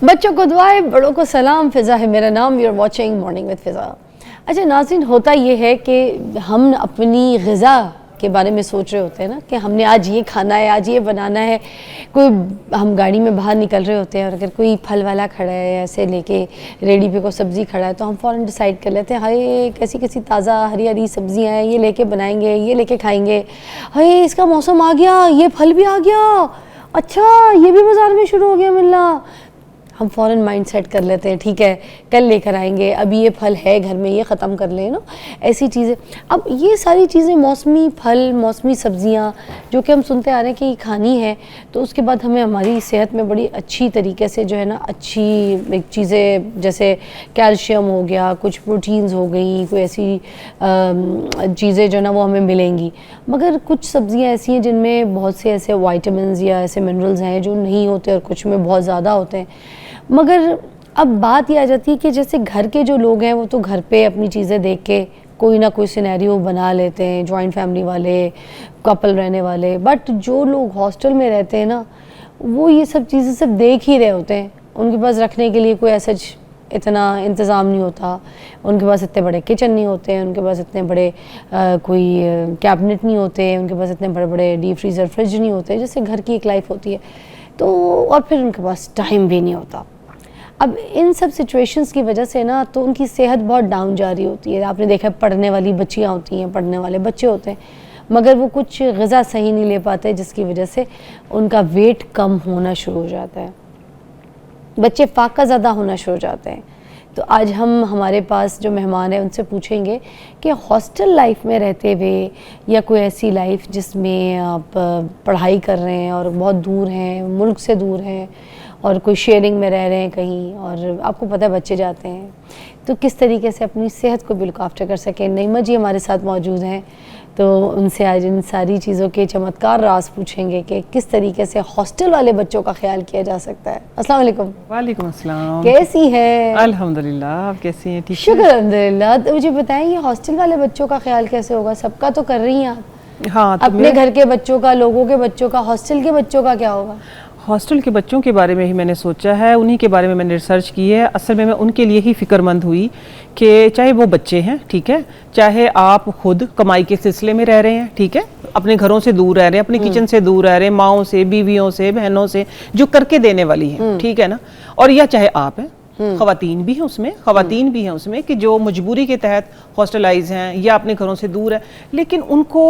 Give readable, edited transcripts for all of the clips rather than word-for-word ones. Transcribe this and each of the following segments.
बच्चों को दुआएं, बड़ों को सलाम। फ़िज़ा है मेरा नाम, you are watching morning with Fiza. अच्छा नाज़रीन, होता ये है कि हम अपनी ग़िज़ा के बारे में सोच रहे होते हैं ना कि हमने आज ये खाना है, आज ये बनाना है। कोई हम गाड़ी में बाहर निकल रहे होते हैं और अगर कोई फल वाला खड़ा है, ऐसे लेके रेडी पे कोई सब्ज़ी खड़ा है, तो हम फ़ौरन डिसाइड कर लेते हैं हाय कैसी कैसी ताज़ा हरी हरी सब्ज़ियाँ हैं, ये लेके बनाएंगे, ये लेके खाएंगे। हाय इसका मौसम आ गया, ये फल भी आ गया, अच्छा ये भी बाज़ार में शुरू हो गया मिलना। हम फ़ौरन माइंड सेट कर लेते हैं, ठीक है कल लेकर आएंगे, अभी ये फल है घर में, ये ख़त्म कर लें ना, ऐसी चीज़ें। अब ये सारी चीज़ें मौसमी फल, मौसमी सब्ज़ियाँ जो कि हम सुनते आ रहे हैं कि खानी है, तो उसके बाद हमें हमारी सेहत में बड़ी अच्छी तरीके से जो है ना अच्छी चीज़ें जैसे कैल्शियम हो गया, कुछ प्रोटीन्स हो गई, कोई ऐसी चीज़ें जो है ना वो हमें मिलेंगी। मगर कुछ सब्ज़ियाँ ऐसी हैं जिनमें बहुत से ऐसे वाइटामिन या ऐसे मिनरल्स हैं जो नहीं होते और कुछ में बहुत ज़्यादा होते हैं। मगर अब बात ये आ जाती है कि जैसे घर के जो लोग हैं वो तो घर पे अपनी चीज़ें देख के कोई ना कोई सिनेरियो बना लेते हैं, जॉइंट फैमिली वाले, कपल रहने वाले। बट जो लोग हॉस्टल में रहते हैं ना, वो ये सब चीज़ें सब देख ही रहे होते हैं। उनके पास रखने के लिए कोई ऐसा इतना इंतज़ाम नहीं होता, उनके पास इतने बड़े किचन नहीं होते हैं, उनके पास इतने बड़े कोई कैबिनेट नहीं होते, उनके पास इतने बड़े बड़े डीप फ्रीज़र फ्रिज नहीं होते जैसे घर की एक लाइफ होती है। तो और फिर उनके पास टाइम भी नहीं होता। अब इन सब सिचुएशंस की वजह से ना तो उनकी सेहत बहुत डाउन जा रही होती है। आपने देखा पढ़ने वाली बच्चियाँ होती हैं, पढ़ने वाले बच्चे होते हैं, मगर वो कुछ ग़िज़ा सही नहीं ले पाते जिसकी वजह से उनका वेट कम होना शुरू हो जाता है, बच्चे फाका ज़्यादा होना शुरू हो जाते हैं। तो आज हम हमारे पास जो मेहमान हैं उनसे पूछेंगे कि हॉस्टल लाइफ में रहते हुए या कोई ऐसी लाइफ जिसमें आप पढ़ाई कर रहे हैं और बहुत दूर हैं, मुल्क से दूर हैं और कोई शेयरिंग में रह रहे हैं कहीं, और आपको पता है बच्चे जाते हैं, तो किस तरीके से अपनी सेहत को भी लुक आफ्टर कर सकें। नईमा जी हमारे साथ मौजूद हैं, तो उनसे आज इन सारी चीज़ों के चमत्कार राज पूछेंगे कि किस तरीके से हॉस्टल वाले बच्चों का ख्याल किया जा सकता है। अस्सलाम वालेकुम। वालेकुम अस्सलाम। कैसी हैं? अल्हम्दुलिल्लाह, आप कैसी हैं? ठीक है, शुक्र अल्हम्दुलिल्लाह। तो मुझे बताएं ये हॉस्टल वाले बच्चों का ख्याल कैसे होगा? सबका तो कर रही हैं आप, हाँ, तो अपने घर के बच्चों का, लोगों के बच्चों का, हॉस्टल के बच्चों का क्या होगा? हॉस्टल के बच्चों के बारे में ही मैंने सोचा है, उन्हीं के बारे में मैंने रिसर्च की है। असल में मैं उनके लिए ही फ़िक्रमंद हुई कि चाहे वो बच्चे हैं, ठीक है, चाहे आप खुद कमाई के सिलसिले में रह रहे हैं, ठीक है, अपने घरों से दूर रह रहे हैं, अपने किचन से दूर रह रहे हैं, माओं से, बीवियों से, बहनों से जो करके देने वाली हैं, ठीक है ना, और या चाहे आप हैं, ख़वातीन भी हैं उसमें, ख़वातीन भी हैं उसमें कि जो मजबूरी के तहत हॉस्टलाइज हैं या अपने घरों से दूर है, लेकिन उनको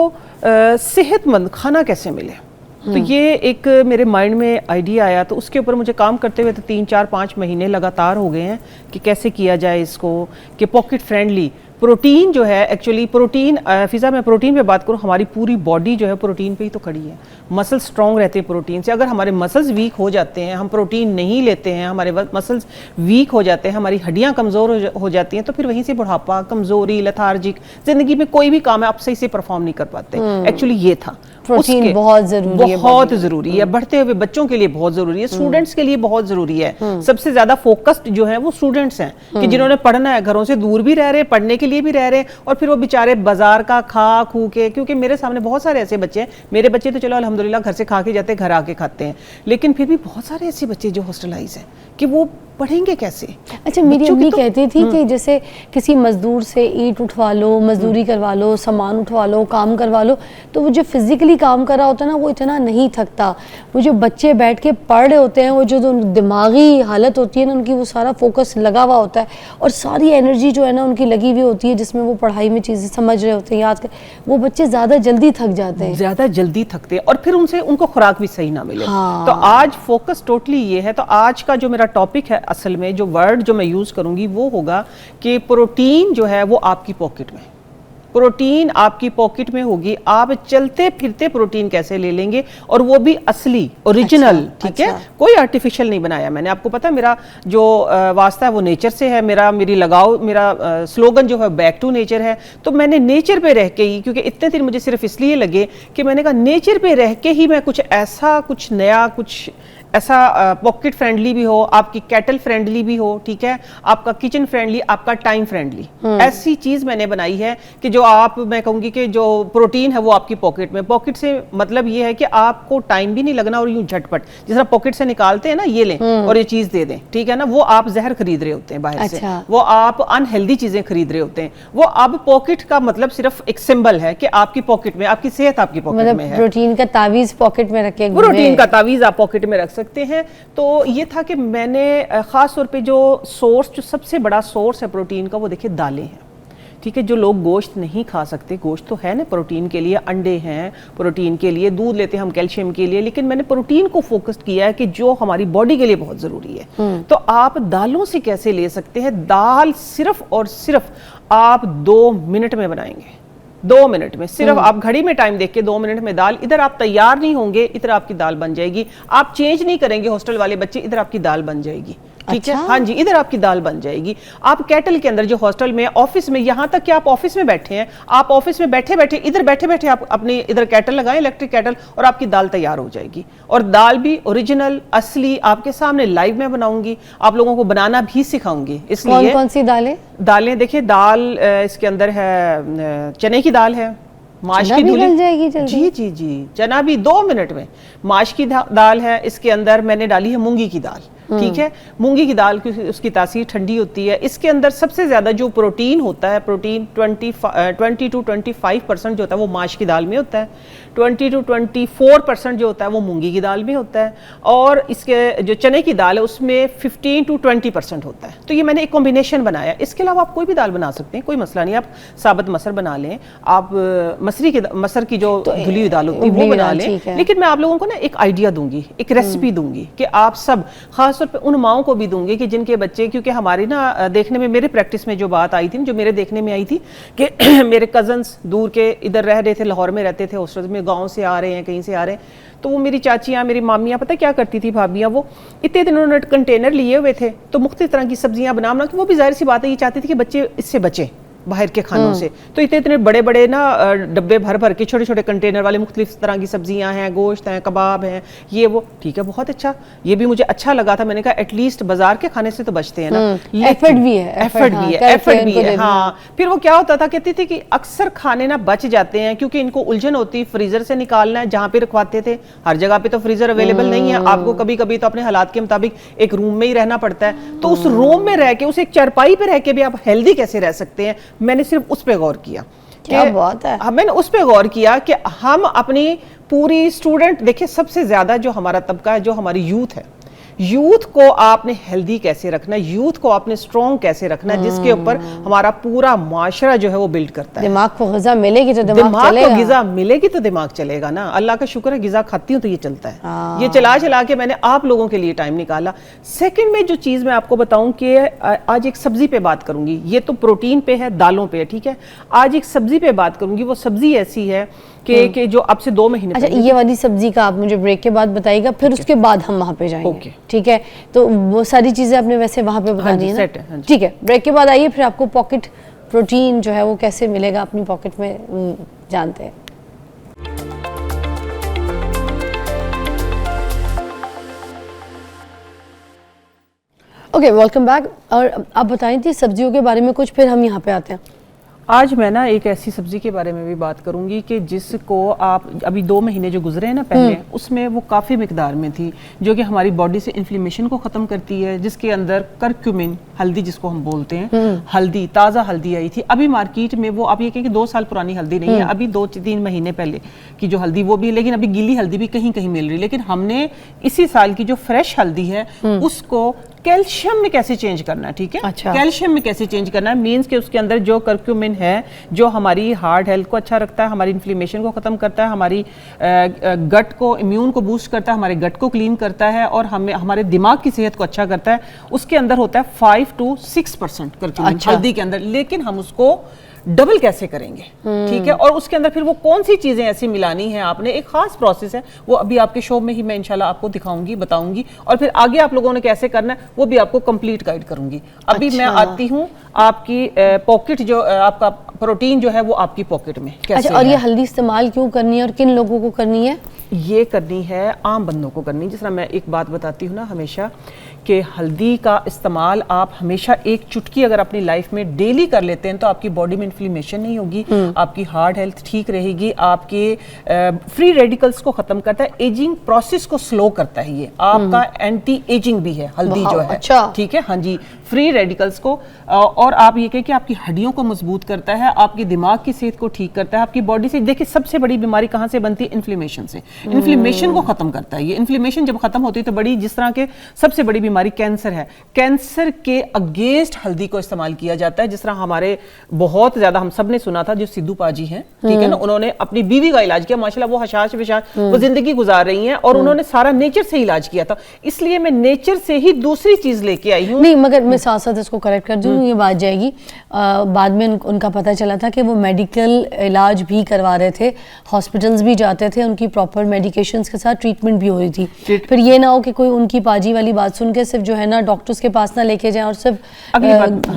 सेहतमंद खाना कैसे मिले। तो ये एक मेरे माइंड में आइडिया आया, तो उसके ऊपर मुझे काम करते हुए तो 3, 4, 5 महीने लगातार हो गए हैं कि कैसे किया जाए इसको, कि पॉकेट फ्रेंडली प्रोटीन जो है, एक्चुअली प्रोटीन, फ़िज़ा मैं प्रोटीन पे बात करूँ, हमारी पूरी बॉडी जो है प्रोटीन पे ही तो खड़ी है। मसल स्ट्रॉन्ग रहते हैं प्रोटीन से। अगर हमारे मसल्स वीक हो जाते हैं, हम प्रोटीन नहीं लेते हैं, हमारे मसल्स वीक हो जाते हैं, हमारी हड्डियाँ कमज़ोर हो जाती हैं, तो फिर वहीं से बुढ़ापा, कमज़ोरी, लथार्जिक, ज़िंदगी में कोई भी काम है आप सही से परफॉर्म नहीं कर पाते। एक्चुअली ये था, प्रोटीन बहुत ज़रूरी है, बहुत ज़रूरी है, बढ़ते हुए बच्चों के लिए बहुत ज़रूरी है, स्टूडेंट्स के लिए बहुत ज़रूरी है। सबसे ज़्यादा फोकस्ड जो है वो स्टूडेंट्स हैं कि जिन्होंने पढ़ना है, घरों से दूर भी रह रहे हैं, पढ़ने के लिए भी रह रहे हैं, और फिर वो बेचारे बाजार का खा खू के, क्योंकि मेरे सामने बहुत सारे ऐसे बच्चे हैं, मेरे बच्चे तो चलो अल्हम्दुलिल्लाह घर से खा के जाते हैं, घर आके खाते हैं, लेकिन फिर भी बहुत सारे ऐसे बच्चे जो हॉस्टलाइज हैं कि वो पढ़ेंगे कैसे। अच्छा, मेरी अम्मी कहती थी कि जैसे किसी मजदूर से ईंट उठवा लो, मजदूरी करवा लो, सामान उठवा लो, काम करवा लो, तो वो जो फिजिकली काम कर रहा होता है ना वो इतना नहीं थकता। वो जो बच्चे बैठ के पढ़ रहे होते हैं, वो जो दिमागी हालत होती है ना उनकी, वो सारा फोकस लगा हुआ होता है और सारी एनर्जी जो है ना उनकी लगी हुई होती है, जिसमें वो पढ़ाई में चीज़ें समझ रहे होते हैं, याद कर, वो बच्चे ज़्यादा जल्दी थक जाते हैं, ज़्यादा जल्दी थकते हैं, और फिर उनको खुराक भी सही ना मिले। हाँ। तो आज फोकस टोटली ये है। तो आज का जो मेरा टॉपिक है, असल में जो वर्ड जो मैं यूज करूंगी वो होगा कि प्रोटीन जो है वो आपकी पॉकेट में, प्रोटीन आपकी पॉकेट में होगी। आप चलते फिरते प्रोटीन कैसे ले लेंगे, और वो भी असली, ओरिजिनल, ठीक है, कोई आर्टिफिशियल नहीं बनाया मैंने। आपको पता है मेरा जो वास्ता है वो नेचर से है, मेरा स्लोगन जो है बैक टू नेचर है। तो मैंने नेचर पे रह के ही, क्योंकि इतने दिन मुझे सिर्फ इसलिए लगे कि मैंने कहा नेचर पे रह के ही मैं कुछ ऐसा, कुछ नया, कुछ ऐसा पॉकेट फ्रेंडली भी हो, आपकी कैटल फ्रेंडली भी हो, ठीक है, आपका किचन फ्रेंडली, आपका टाइम फ्रेंडली, ऐसी चीज मैंने बनाई है कि जो आप, मैं कहूँगी कि जो प्रोटीन है वो आपकी पॉकेट में, पॉकेट से मतलब ये है कि आपको टाइम भी नहीं लगना और यूं झटपट जिस तरह पॉकेट से निकालते हैं ना, ये लें और ये चीज दे दें, ठीक है ना, वो आप जहर खरीद रहे होते हैं बाहर से, वो आप अनहेल्दी चीजें खरीद रहे होते हैं। वो अब पॉकेट का मतलब सिर्फ एक सिंबल है कि आपकी पॉकेट में, आपकी सेहत आपकी पॉकेट में है। प्रोटीन का तावीज पॉकेट में रखे, प्रोटीन का तावीज आप पॉकेट में रख सकते हैं। तो ये था कि मैंने खास तौर पे जो सोर्स, जो सबसे बड़ा सोर्स है प्रोटीन का, वो देखिए दालें हैं, ठीक है। जो लोग गोश्त नहीं खा सकते, गोश्त तो है ना प्रोटीन के लिए, अंडे हैं प्रोटीन के लिए, दूध लेते हैं हम कैल्शियम के लिए, लेकिन मैंने प्रोटीन को फोकस किया है कि जो हमारी बॉडी के लिए बहुत ज़रूरी है। तो आप दालों से कैसे ले सकते हैं? दाल सिर्फ और सिर्फ आप 2 मिनट में बनाएंगे, 2 मिनट में, सिर्फ आप घड़ी में टाइम देख के 2 मिनट में दाल, इधर आप तैयार नहीं होंगे, इधर आपकी दाल बन जाएगी। आप चेंज नहीं करेंगे हॉस्टल वाले बच्चे, इधर आपकी दाल बन जाएगी, ठीक है। हाँ जी, इधर आपकी दाल बन जाएगी। आप कैटल के अंदर, जो हॉस्टल में, ऑफिस में, यहाँ तक कि आप ऑफिस में बैठे हैं, आप ऑफिस में बैठे बैठे, इधर बैठे बैठे आप अपनी इधर कैटल लगाएं, इलेक्ट्रिक कैटल, और आपकी दाल तैयार हो जाएगी। और दाल भी ओरिजिनल, असली, आपके सामने लाइव में बनाऊंगी, आप लोगों को बनाना भी सिखाऊंगी। इसलिए कौन सी दालें देखिए, दाल इसके अंदर है, चने की दाल है, माश की धुली, जी जी जी, चना भी 2 मिनट में। माश की दाल है, इसके अंदर मैंने डाली है मूंगी की दाल, ठीक है। मूंगी की दाल की उसकी तासीर ठंडी होती है। इसके अंदर सबसे ज्यादा जो प्रोटीन होता है, प्रोटीन 20 to 25% जो होता है वो माश की दाल में होता है, 20 to 24% जो होता है वो मूंगी की दाल में होता है, और इसके जो चने की दाल है उसमें 15 to 20% होता है। तो ये मैंने एक कॉम्बिनेशन बनाया। इसके अलावा आप कोई भी दाल बना सकते हैं, कोई मसला नहीं। आप साबुत मसर बना लें, आप मसर की जो धुली हुई दाल होती है वो बना लें। लेकिन मैं आप लोगों को ना एक आइडिया दूंगी, एक रेसिपी दूंगी कि आप सब, खास तौर पे उन माओं को भी दूंगी कि जिनके बच्चे, क्योंकि हमारी ना देखने में, मेरे प्रैक्टिस में जो बात आई थी, जो मेरे देखने में आई थी कि मेरे कजन्स दूर के इधर रह रहे थे, लाहौर में रहते थे, हॉस्टल में, गांव से आ रहे हैं, कहीं से आ रहे हैं, तो वो मेरी चाचियाँ, मेरी मामियाँ पता क्या करती थी, भाभियाँ, वो इतने दिन उन्होंने कंटेनर लिए हुए थे, तो मुख्तलिफ तरह की सब्जियाँ बना कि वो भी जाहिर सी बात है ये चाहती थी कि बच्चे इससे बचें बाहर के खानों से। तो इतने बड़े बड़े ना डब्बे भर भर के, छोटे छोटे कंटेनर वाले, मुख्तलिफ तरह की सब्जियां हैं, गोश्त हैं, कबाब हैं, ये वो, ठीक है, बहुत अच्छा, ये भी मुझे अच्छा लगा था। मैंने कहा एटलीस्ट बाजार के खाने से तो बचते हैं ना। एफर्ट भी है, हाँ। फिर वो क्या होता था, कहती थी कि अक्सर खाने ना बच जाते हैं क्योंकि इनको उलझन होती, फ्रीजर से निकालना है, जहाँ पे रखवाते थे, हर जगह पे तो फ्रीजर अवेलेबल नहीं है, आपको कभी कभी तो अपने हालात के मुताबिक एक रूम में ही रहना पड़ता है। तो उस रूम में रह के, उस एक चारपाई पे रह के भी आप हेल्दी कैसे रह सकते हैं, मैंने सिर्फ उस पे गौर किया। क्या बात है। मैंने उस पे गौर किया कि हम अपनी पूरी स्टूडेंट, देखिए सबसे ज्यादा जो हमारा तबका है, जो हमारी यूथ है, यूथ को आपने हेल्दी कैसे रखना है, यूथ को आपने स्ट्रॉन्ग कैसे रखना है, जिसके ऊपर हमारा पूरा माशरा जो है वो बिल्ड करता है। दिमाग को ग़िज़ा मिलेगी तो दिमाग को ग़िज़ा मिलेगी तो दिमाग चलेगा ना। अल्लाह का शुक्र है ग़िज़ा खाती हूँ तो ये चलता है। ये चला चला के मैंने आप लोगों के लिए टाइम निकाला। सेकंड में जो चीज़ मैं आपको बताऊं कि आज एक सब्जी पे बात करूंगी, ये तो प्रोटीन पे है, दालों पे है, ठीक है। आज एक सब्जी पे बात करूंगी, वो सब्जी ऐसी है कि जो अब से 2 महीने, अच्छा, ये वाली सब्जी का आप मुझे ब्रेक के बाद बताइएगा, फिर उसके बाद हम वहाँ पे जाएंगे, ठीक है। तो वो सारी चीज़ें आपने वैसे वहाँ पे बतानी है ना, ठीक है। ब्रेक के बाद आइए, फिर आपको पॉकेट प्रोटीन जो है वो कैसे मिलेगा अपनी पॉकेट में, जानते हैं। Okay, welcome back. और आप बताएं थी सब्जियों के बारे में कुछ, फिर हम यहाँ पे आते हैं। आज मैं ना एक ऐसी सब्जी के बारे में भी बात करूंगी कि जिसको आप अभी 2 महीने जो गुजरे हैं ना पहले, उसमें वो काफ़ी मिकदार में थी, जो कि हमारी बॉडी से इन्फ्लेमेशन को ख़त्म करती है, जिसके अंदर करक्यूमिन, हल्दी जिसको हम बोलते हैं, हल्दी, ताज़ा हल्दी आई थी अभी मार्केट में। वो आप ये कहें कि 2 साल पुरानी हल्दी नहीं है, अभी 2-3 महीने पहले की जो हल्दी वो भी, लेकिन अभी गीली हल्दी भी कहीं कहीं मिल रही है। लेकिन हमने इसी साल की जो फ्रेश हल्दी है उसको कैल्शियम में कैसे चेंज करना है, ठीक है। अच्छा। कैल्शियम में कैसे चेंज करना है, मीन्स के उसके अंदर जो करक्यूमिन है, जो हमारी हार्ट हेल्थ को अच्छा रखता है, हमारी इन्फ्लेमेशन को खत्म करता है, हमारी गट को, इम्यून को बूस्ट करता है, हमारे गट को क्लीन करता है, और हमें हमारे दिमाग की सेहत को अच्छा करता है। उसके अंदर होता है 5 to 6% करक्यूमिन हल्दी के अंदर, लेकिन हम उसको डबल कैसे करेंगे, ठीक है। और उसके अंदर फिर वो कौन सी चीजें ऐसी मिलानी है आपने, एक खास प्रोसेस है, वो अभी आपके शो में ही मैं इंशाल्लाह आपको दिखाऊंगी, बताऊंगी, और फिर आगे आप लोगों ने कैसे करना है वो भी आपको कंप्लीट गाइड करूंगी। अभी मैं आती हूँ आपकी पॉकेट, जो आपका प्रोटीन जो है वो आपकी पॉकेट में कैसे। अच्छा, और ये हल्दी इस्तेमाल क्यों करनी है और किन लोगों को करनी है? ये करनी है आम बंदों को करनी। जिस तरह मैं एक बात बताती हूँ ना हमेशा कि हल्दी का इस्तेमाल आप हमेशा एक चुटकी अगर अपनी लाइफ में डेली कर लेते हैं तो आपकी बॉडी में इन्फ्लेमेशन नहीं होगी, आपकी हार्ट हेल्थ ठीक रहेगी, आपके फ्री रेडिकल्स को खत्म करता है, एजिंग प्रोसेस को स्लो करता है, ये आपका एंटी एजिंग भी है हल्दी जो है। अच्छा। ठीक है, हाँ जी, फ्री रेडिकल्स को और आप ये कहें कि आपकी हड्डियों को मजबूत करता है, आपके दिमाग की सेहत को ठीक करता है, आपकी बॉडी से देखिए सबसे बड़ी बीमारी कहाँ से बनती है? इन्फ्लेमेशन से। इन्फ्लेमेशन को खत्म करता है ये। इन्फ्लेमेशन जब खत्म होती है तो बड़ी, जिस तरह के सबसे बड़ी बीमारी कैंसर है, कैंसर के अगेंस्ट हल्दी को इस्तेमाल किया जाता है। जिस तरह हमारे बहुत ज्यादा हम सब ने सुना था जो सिद्धू पाजी हैं, ठीक है ना, उन्होंने अपनी बीवी का इलाज किया, माशाल्लाह वो हशाश विशाश वो जिंदगी गुजार रही हैं और उन्होंने सारा नेचर से इलाज किया था। इसलिए मैं नेचर से ही दूसरी चीज लेके आई हूँ। नहीं, मगर मैं साथ साथ इसको करेक्ट कर दूं, ये बात जाएगी। बाद में उनका पता चला था कि वो मेडिकल इलाज भी करवा रहे थे, हॉस्पिटल्स भी जाते थे, उनकी प्रॉपर मेडिकेशंस के साथ ट्रीटमेंट भी हो रही थी। फिर ये ना हो कि कोई उनकी पाजी वाली बात सुन के सिर्फ जो है ना डॉक्टर्स के पास ना लेके जाए और सिर्फ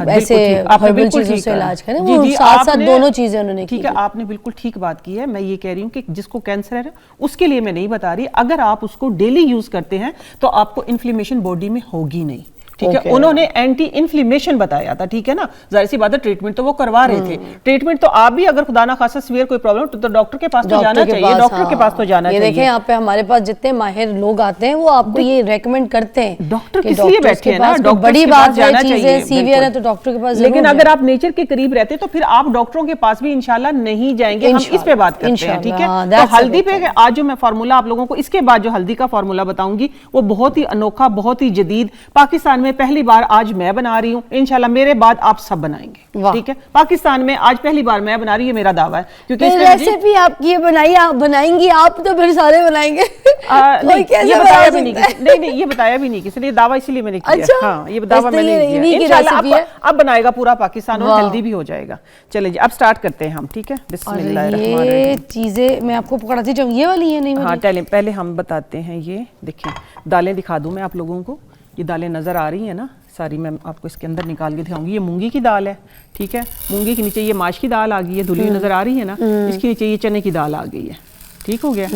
ऐसे हर्बल चीजों से इलाज करें। वो साथ साथ दोनों चीजें उन्होंने की। ठीक है, आपने बिल्कुल ठीक बात की है। मैं ये कह रही हूँ कि जिसको कैंसर है उसके लिए मैं नहीं बता रही, अगर आप उसको डेली यूज करते हैं तो आपको इन्फ्लेमेशन बॉडी में होगी नहीं। ठीक है, उन्होंने एंटी इन्फ्लेमेशन बताया था, ठीक है ना, जाहिर सी बात है ट्रीटमेंट तो वो करवा रहे थे। ट्रीटमेंट तो आप भी अगर खुदा ना खासा सीवियर कोई प्रॉब्लम तो डॉक्टर के पास तो जाना चाहिए, डॉक्टर के पास तो जाना चाहिए। देखें यहाँ पे हमारे पास जितने माहिर लोग आते हैं वो आपको ये रेकमेंड करते हैं। डॉक्टर किस लिए बैठे हैं ना, डॉक्टर बड़ी बात जाना चाहिए, सीवियर है तो डॉक्टर के पास। लेकिन अगर आप नेचर के करीब रहते तो फिर आप डॉक्टरों के पास भी इंशाल्लाह नहीं जाएंगे। हम इस पे बात करते हैं, ठीक है। तो हल्दी पे आज जो मैं फार्मूला आप लोगों को इसके बाद जो हल्दी का फार्मूला बताऊंगी वो बहुत ही अनोखा, बहुत ही जदीद, पाकिस्तान में पहली बार आज मैं बना रही हूँ, इंशाल्लाह मेरे बाद आप सब बनाएंगे। ठीक है, पाकिस्तान में आज पहली बार मैं बना रही हूँ, मेरा दावा है। क्योंकि रेसिपी आपकी ये बनाई, आप बनाएंगी, आप तो फिर सारे बनाएंगे। ये बताया भी नहीं, नहीं ये बताया भी नहीं किसी ने, दावा इसीलिए मैंने किया। अच्छा, हाँ, ये दावा मैंने किया। इंशाल्लाह अब बनाएगा पूरा पाकिस्तान और हेल्दी भी हो जाएगा। चलिए जी, अब स्टार्ट करते हैं हम, ठीक है। बिस्मिल्लाहिर्रहमानिर्रहीम। ये चीजें मैं आपको पकड़ाती जाऊँ, ये वाली है नहीं? हाँ, पहले हम बताते हैं। ये देखिए दालें दिखा दूं मैं आप लोगों को, ये दालें नजर आ रही है ना सारी, मैं आपको इसके अंदर निकाल के दिखाऊंगी। ये मूंगी की दाल है, ठीक है। मूंगी के नीचे ये माश की दाल आ गई है, धुली हुई नजर आ रही है ना, इसके नीचे ये चने की दाल आ गई है, ठीक हो गया।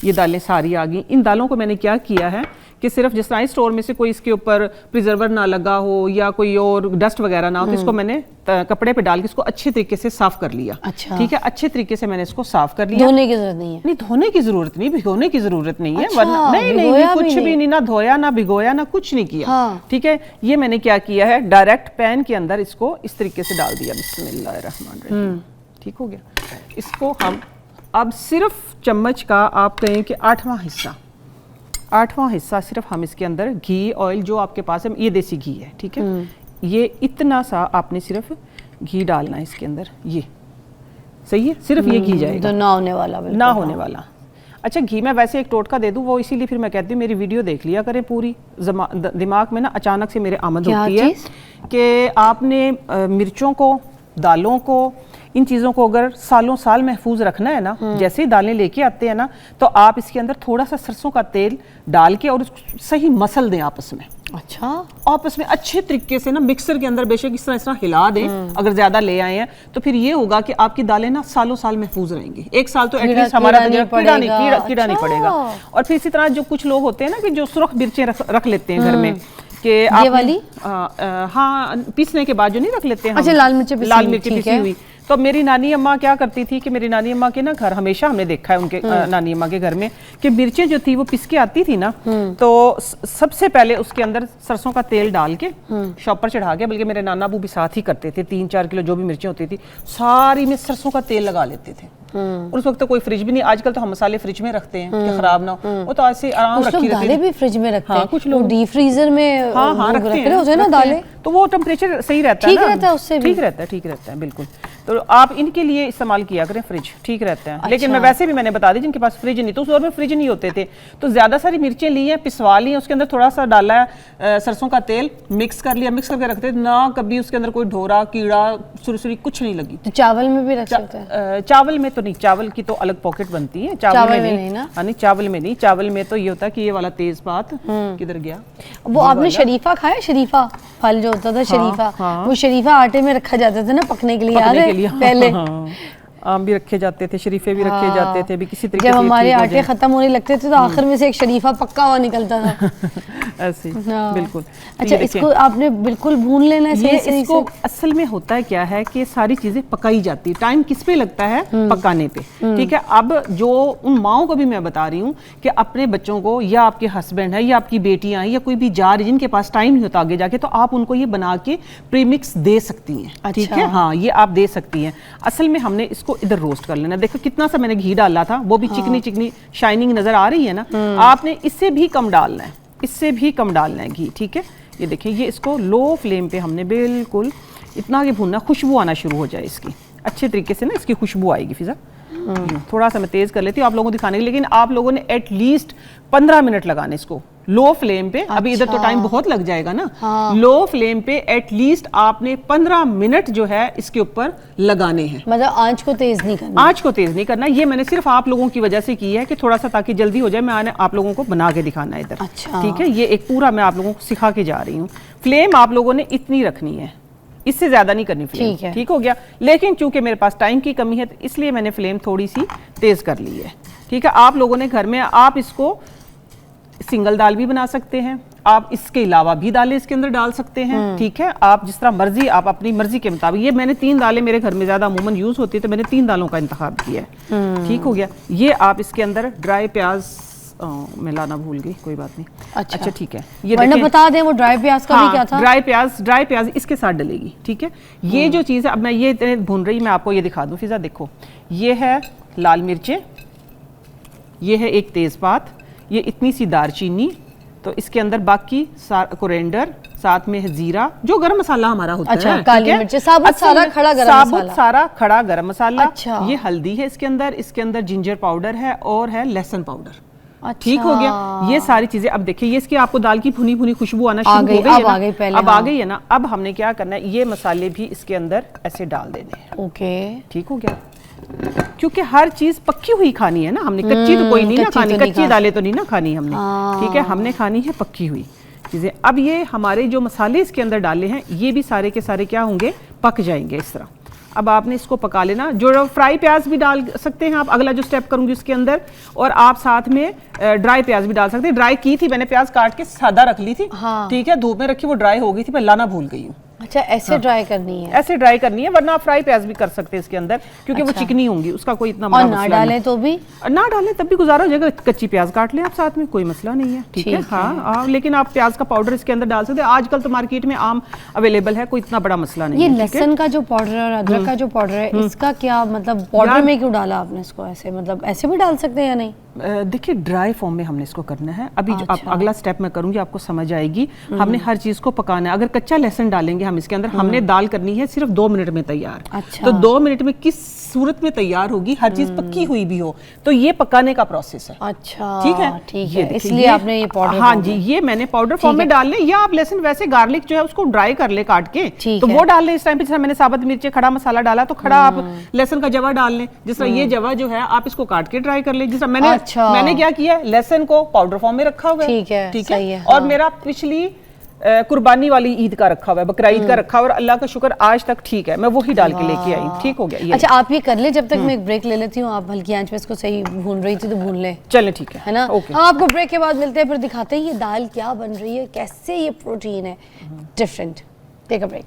ये दालें सारी आ गई। इन दालों को मैंने क्या किया है कि सिर्फ जिस तरह स्टोर में से कोई इसके ऊपर प्रिजर्वर ना लगा हो या कोई और डस्ट वगैरह ना हो, तो इसको मैंने कपड़े पे डाल के इसको अच्छे तरीके से साफ कर लिया। अच्छा। ठीक है, अच्छे तरीके से मैंने इसको साफ कर लिया। धोने की जरूरत नहीं है? नहीं, धोने की जरूरत नहीं, भिगोने की जरूरत नहीं है। अच्छा, नहीं, कुछ भी नहीं, ना धोया ना भिगोया ना कुछ नहीं किया। हाँ। ठीक है, ये मैंने क्या किया है, डायरेक्ट पैन के अंदर इसको इस तरीके से डाल दिया। बिस्मिल्लाहिर्रहमानिर्रहीम। ठीक हो गया। इसको हम अब सिर्फ चम्मच का आप कहें कि 8वां हिस्सा सिर्फ हम इसके अंदर घी, ऑयल जो आपके पास है, ये देसी घी है, ठीक है, ये इतना सा आपने सिर्फ घी डालना है इसके अंदर। ये सही है, सिर्फ ये घी जाएगा, तो ना होने वाला, ना होने वाला। अच्छा, घी मैं वैसे एक टोटका दे दूं, वो इसीलिए फिर मैं कहती हूँ मेरी वीडियो देख लिया करें पूरी। दिमाग में ना अचानक से मेरे आमद होती है कि आपने मिर्चों को, दालों को, इन चीज़ों को अगर सालों साल महफूज रखना है ना, जैसे ही दालें लेके आते हैं ना, तो आप इसके अंदर थोड़ा सा सरसों का तेल डाल के और उसको सही मसल दें आपस में। अच्छा, आपस में अच्छे तरीके से ना मिक्सर के अंदर बेशक इस तरह हिला दें। अगर ज्यादा ले आए हैं तो फिर ये होगा कि आपकी दालें ना सालों साल महफूज रहेंगी। एक साल तो एटलीस्ट हमारा कीड़ा नहीं पड़ेगा। और फिर इसी तरह जो कुछ लोग होते हैं ना कि जो सुरख मिर्चें रख लेते हैं घर में, कि ये वाली हाँ, पीसने के बाद जो नहीं रख लेते हैं। अच्छा, लाल मिर्ची पीसी हुई। तो मेरी नानी अम्मा क्या करती थी कि मेरी नानी अम्मा के ना घर, हमेशा हमने देखा है उनके नानी अम्मा के घर में कि मिर्चें जो थी वो पिस के आती थी ना, तो सबसे पहले उसके अंदर सरसों का तेल डाल के शॉपर चढ़ा के, बल्कि मेरे नाना अबू भी साथ ही करते थे, 3-4 किलो जो भी मिर्चें होती थी सारी में सरसों का तेल लगा लेते थे। और उस वक्त तो कोई फ्रिज भी नहीं, आजकल तो हम मसाले फ्रिज में रखते हैं कि खराब ना हो, वो तो ऐसे आराम रखी रहती है। भी फ्रिज में रखते हैं, कुछ लोग डीप फ्रीजर में रखते हैं ना दालें, तो वो टेम्परेचर सही रहता है, ठीक रहता है, उससे ठीक रहता है बिल्कुल। तो आप इनके लिए इस्तेमाल किया करें, फ्रिज ठीक रहता है। लेकिन मैं वैसे भी मैंने बता दी, जिनके पास फ्रिज नहीं, तो उस दौर में फ्रिज नहीं होते थे, तो ज्यादा सारी मिर्चें ली हैं, पिसवा ली हैं, उसके अंदर थोड़ा सा डाला है सरसों का तेल, मिक्स कर लिया, मिक्स करके रखते ना, कभी उसके अंदर कोई ढोरा कीड़ा सुरसुरी कुछ नहीं लगी। तो चावल में भी रख सकते हैं? चावल में तो नहीं, चावल की तो अलग पॉकेट बनती है, चावल में नहीं ना। हाँ, नहीं, चावल में नहीं। चावल में तो ये होता है कि ये वाला तेजपात किधर गया, वो आपने शरीफा खाया? शरीफा फल जो होता था, शरीफा, वो शरीफा आटे में रखा जाता था ना पकने के लिए, याद है पहले? आम भी रखे जाते थे, शरीफे भी रखे जाते थे, भी किसी तरीके जब से हमारे ठीक हो आटे जाए। खत्म होने लगते थे तो आखिर में से एक शरीफा पक्का हुआ निकलता था। ऐसे ही, हाँ। बिल्कुल। तो अच्छा, ये देखिए, इसको आपने बिल्कुल भून लेना है ये सही इसको से? असल में होता है क्या है कि सारी चीजें पकाई जाती है, टाइम किस पे लगता है? पकाने पे, ठीक है। अब जो उन माओं को भी मैं बता रही हूँ कि अपने बच्चों को, या आपके हस्बैंड है या आपकी बेटियां हैं या कोई भी जा रही जिनके पास टाइम नहीं होता आगे जाके, तो आप उनको ये बना के प्रीमिक्स दे सकती हैं, ठीक है। हाँ, ये आप दे सकती हैं। असल में हमने इसको इधर रोस्ट कर लेना। देखो कितना सा मैंने घी डाला था, वो भी चिकनी चिकनी शाइनिंग नजर आ रही है ना। आपने इससे भी कम डालना है, इससे भी कम डालना है घी, ठीक है। ये देखिए, ये इसको लो फ्लेम पे हमने बिल्कुल इतना आगे भूनना, खुशबू आना शुरू हो जाए इसकी, अच्छे तरीके से ना इसकी खुशबू आएगी। फिजा थोड़ा सा मैं तेज कर लेती हूँ आप लोगों को दिखाने के लिए, लेकिन आप लोगों ने एटलीस्ट 15 मिनट लगाने इसको लो फ्लेम पे। अभी इधर तो टाइम बहुत लग जाएगा ना। लो फ्लेम पे एटलीस्ट आपने 15 मिनट जो है इसके ऊपर लगाने हैं। मतलब आंच को तेज नहीं करना? आंच को तेज नहीं करना। ये मैंने सिर्फ आप लोगों की वजह से की है कि थोड़ा सा ताकि जल्दी हो जाए। मैं आप लोगों को बना के दिखाना है इधर, अच्छा। ठीक है। ये एक पूरा मैं आप लोगों को सिखा के जा रही हूँ। फ्लेम आप लोगों ने इतनी रखनी है, इससे ज्यादा नहीं करनी फ्लेम, ठीक है। ठीक हो गया। लेकिन चूंकि मेरे पास टाइम की कमी है तो इसलिए मैंने फ्लेम थोड़ी सी तेज कर ली है, ठीक है। आप लोगों ने घर में, आप इसको सिंगल दाल भी बना सकते हैं, आप इसके अलावा भी दालें इसके अंदर डाल सकते हैं, ठीक है। आप जिस तरह मर्जी, आप अपनी मर्जी के मुताबिक। ये मैंने 3 दालें मेरे घर में ज्यादा अमूमन यूज होती है तो मैंने 3 दालों का इंतखाब किया है, ठीक हो गया। ये आप इसके अंदर ड्राई प्याज मैं लाना भूल गई, कोई बात नहीं। अच्छा ठीक है। ये वरना बता दें वो ड्राई प्याज का भी क्या था? ड्राई प्याज इसके साथ डलेगी, ठीक है। ये जो चीज़ है, अब मैं ये इतने भून रही, मैं आपको ये दिखा दूं। फिजा देखो, ये है लाल मिर्चें, ये है एक तेजपात, ये इतनी सी दारचीनी, तो इसके अंदर बाकी कोरिएंडर, साथ में है जीरा, जो गरम मसाला हमारा होता है। अच्छा, काली मिर्च, साबुत सारा खड़ा गरम मसाला। साबुत सारा खड़ा गरम मसाला। अच्छा। ये हल्दी है इसके अंदर जिंजर पाउडर है और है लहसुन पाउडर, अच्छा। ठीक हो गया। ये सारी चीजें, अब देखिए ये इसकी आपको दाल की भुनी भुनी खुशबू आना आ शुरू गई, हो गई है अब ना? आ गई पहले, अब हाँ। आ गई है ना। अब हमने क्या करना है, ये मसाले भी इसके अंदर ऐसे डाल देने हैं, ओके, ठीक हो गया। क्योंकि हर चीज पक्की हुई खानी है ना हमने, कच्ची तो कोई नहीं ना खानी, कच्ची दालें तो नहीं ना खानी हमने, ठीक है। हमने खानी है पक्की हुई चीजें। अब ये हमारे जो मसाले इसके अंदर डाले हैं, ये भी सारे के सारे क्या होंगे, पक जाएंगे इस तरह। अब आपने इसको पका लेना। जो फ्राई प्याज भी डाल सकते हैं आप, अगला जो स्टेप करूंगी उसके अंदर, और आप साथ में ड्राई प्याज भी डाल सकते हैं। ड्राई की थी मैंने, प्याज काट के सादा रख ली थी, हाँ। ठीक है, धूप में रखी, वो ड्राई हो गई थी, मैं लाना भूल गई हूँ। अच्छा, ऐसे ड्राई करनी है? ऐसे ड्राई करनी है, वरना आप फ्राई प्याज भी कर सकते हैं इसके अंदर, क्योंकि वो चिकनी होंगी, उसका कोई इतना बड़ा और मसला ना नहीं। डालें तो भी? ना डालें तब भी गुजारा हो जाएगा। कच्ची प्याज काट लें आप साथ में, कोई मसला नहीं है, ठीक है। हाँ, लेकिन आप प्याज का पाउडर इसके अंदर डाल सकते हैं। आजकल तो मार्केट में आम अवेलेबल है, कोई इतना बड़ा मसला नहीं ये है। लहसुन का जो पाउडर है और अदरक का जो पाउडर है, इसका क्या मतलब, पाउडर में क्यों डाला आपने इसको? ऐसे मतलब ऐसे भी डाल सकते हैं या नहीं? देखिए, ड्राई फॉर्म में हमने इसको करना है। अभी जो अच्छा। अगला स्टेप मैं करूंगी आपको समझ आएगी। हमने हर चीज को पकाना है। अगर कच्चा लहसुन डालेंगे हम इसके अंदर, हमने दाल करनी है सिर्फ 2 मिनट में तैयार। अच्छा। तो 2 मिनट में किस सूरत में तैयार होगी, हर चीज पक्की हुई भी हो, तो ये पकाने का प्रोसेस है। अच्छा, ठीक है, ठीक ये है, देखिए, इसलिए आपने ये पाउडर, हाँ जी, ये मैंने पाउडर फॉर्म में डाल लें, या आप लहसुन वैसे गार्लिक जो है उसको ड्राई कर ले काट के, तो वो डाल लें इस टाइम पे। जैसे मैंने साबुत मिर्ची, खड़ा मसाला डाला, तो खड़ा आप लहसुन का जवा डाल लें। जिस तरह ये जवा जो है आप इसको काट के ड्राई कर लें। जिस तरह मैंने क्या किया, लहसुन को पाउडर फॉर्म में रखा हुआ है, ठीक है, ठीक सही है। है, और मेरा पिछली कुर्बानी वाली ईद का रखा हुआ है, बकरा ईद का रखा हुआ है, और अल्लाह का शुक्र आज तक ठीक है, मैं वही डाल के लेके आई, ठीक हो गया ये। अच्छा, आप ये कर ले, जब तक मैं एक ब्रेक ले लेती हूँ। आप हल्की आंच पे इसको सही भून रही थी तो भून ले, चलें, ठीक है ना? ओके। हम आपको ब्रेक के बाद मिलते हैं, फिर दिखाते हैं ये दाल क्या बन रही है, कैसे ये प्रोटीन है different. Take a break.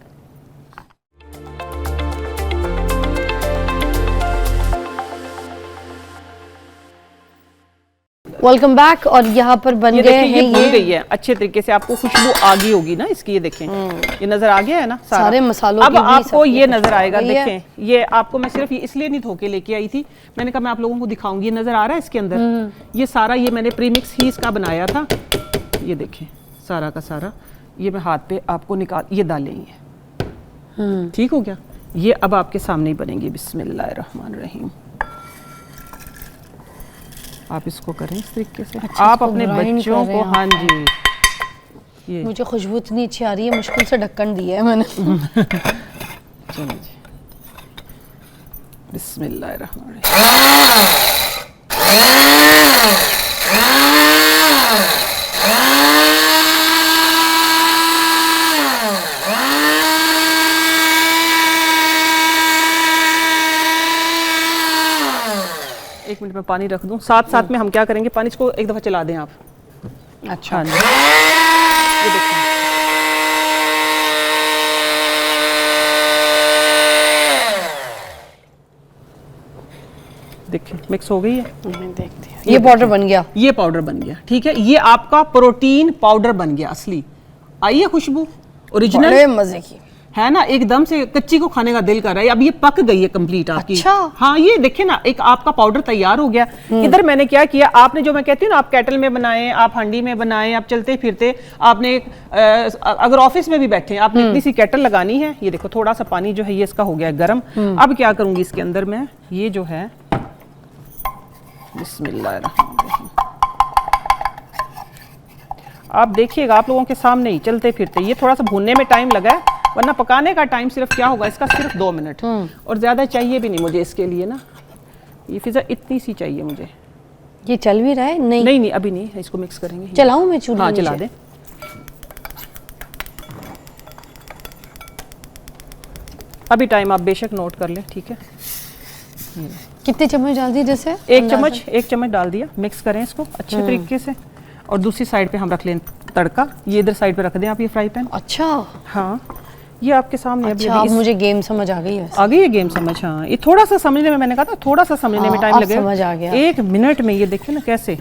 Welcome back. और यहाँ पर बन गए हैं, ये बन गई है अच्छे तरीके से। आपको खुशबू आ गई होगी ना इसकी, ये देखें, ये नजर आ गया है ना सारे मसालों अब की भी आपको ये नजर आएगा। गई है। देखें, ये आपको मैं सिर्फ इसलिए नहीं धोके लेके आई थी, मैंने कहा मैं आप लोगों को दिखाऊंगी। ये नजर आ रहा है इसके अंदर, ये सारा ये मैंने प्रीमिक्स ही इसका बनाया था। ये देखें, सारा का सारा ये मैं हाथ पे आपको निकाल, ये डालें ये, ठीक हो गया। ये अब आपके सामने ही बनेंगे। बिस्मिल्लाहिर्रहमानिर्रहीम। आप इसको करें इस तरीके से। अच्छा, आप अपने बच्चों को, हाँ जी, ये मुझे खुशबू इतनी अच्छी आ रही है, मुश्किल से ढक्कन दिया है मैंने। चलो जी, बिस्मिल्लाहिर्रहमानिर्रहीम। मिनट में पानी रख दूं। साथ साथ में हम क्या करेंगे, पानी इसको एक दफ़ा चला दें आप। अच्छा, हाँ जी, ये देखिए देखिए मिक्स हो गई है। देखते हैं। ये पाउडर बन गया। ये पाउडर बन गया, ठीक है। ये आपका प्रोटीन पाउडर बन गया असली। आई है खुशबू, ओरिजिनल बड़े मजे की है ना, एकदम से कच्ची को खाने का दिल कर रहा है। अब ये पक गई है कंप्लीट आपकी। अच्छा। हाँ, ये देखिए ना, एक आपका पाउडर तैयार हो गया। इधर मैंने क्या किया, आपने जो मैं कहती हूँ ना, आप केटल में बनाएं, आप हांडी में बनाएं, आप चलते फिरते आपने अगर ऑफिस में भी बैठे हैं, आपने इतनी सी केटल लगानी है। ये देखो थोड़ा सा पानी जो है ये इसका हो गया गर्म। अब क्या करूंगी इसके अंदर मैं, ये जो है बिस्मिल्लाह, आप देखिएगा आप लोगों के सामने ही चलते फिरते। ये थोड़ा सा भूनने में टाइम लगा है, वरना पकाने का टाइम सिर्फ क्या होगा इसका, सिर्फ 2 मिनट। और ज्यादा चाहिए भी नहीं मुझे इसके लिए ना, ये फिजा इतनी सी चाहिए मुझे। ये चल भी रहा है? नहीं नहीं नहीं अभी नहीं, इसको मिक्स करेंगे। चलाऊं मैं चूल्हा? हाँ चला दे। अभी टाइम आप बेशक नोट कर लें, ठीक है। कितने चम्मच डाल दिए? जैसे 1 चम्मच डाल दिया। मिक्स करें इसको अच्छे तरीके से। और दूसरी साइड पे हम रख लें तड़का। ये इधर साइड पे रख दें आप ये फ्राई पैन। अच्छा हाँ, ये आपके सामने। अच्छा, अब मुझे गेम समझ आ गई है। आ गई है गेम समझ। हाँ, ये थोड़ा सा समझने में, मैंने कहा था थोड़ा सा समझने में टाइम अब लगेगा। समझ आ गया। 1 मिनट में ये देखिए ना कैसे।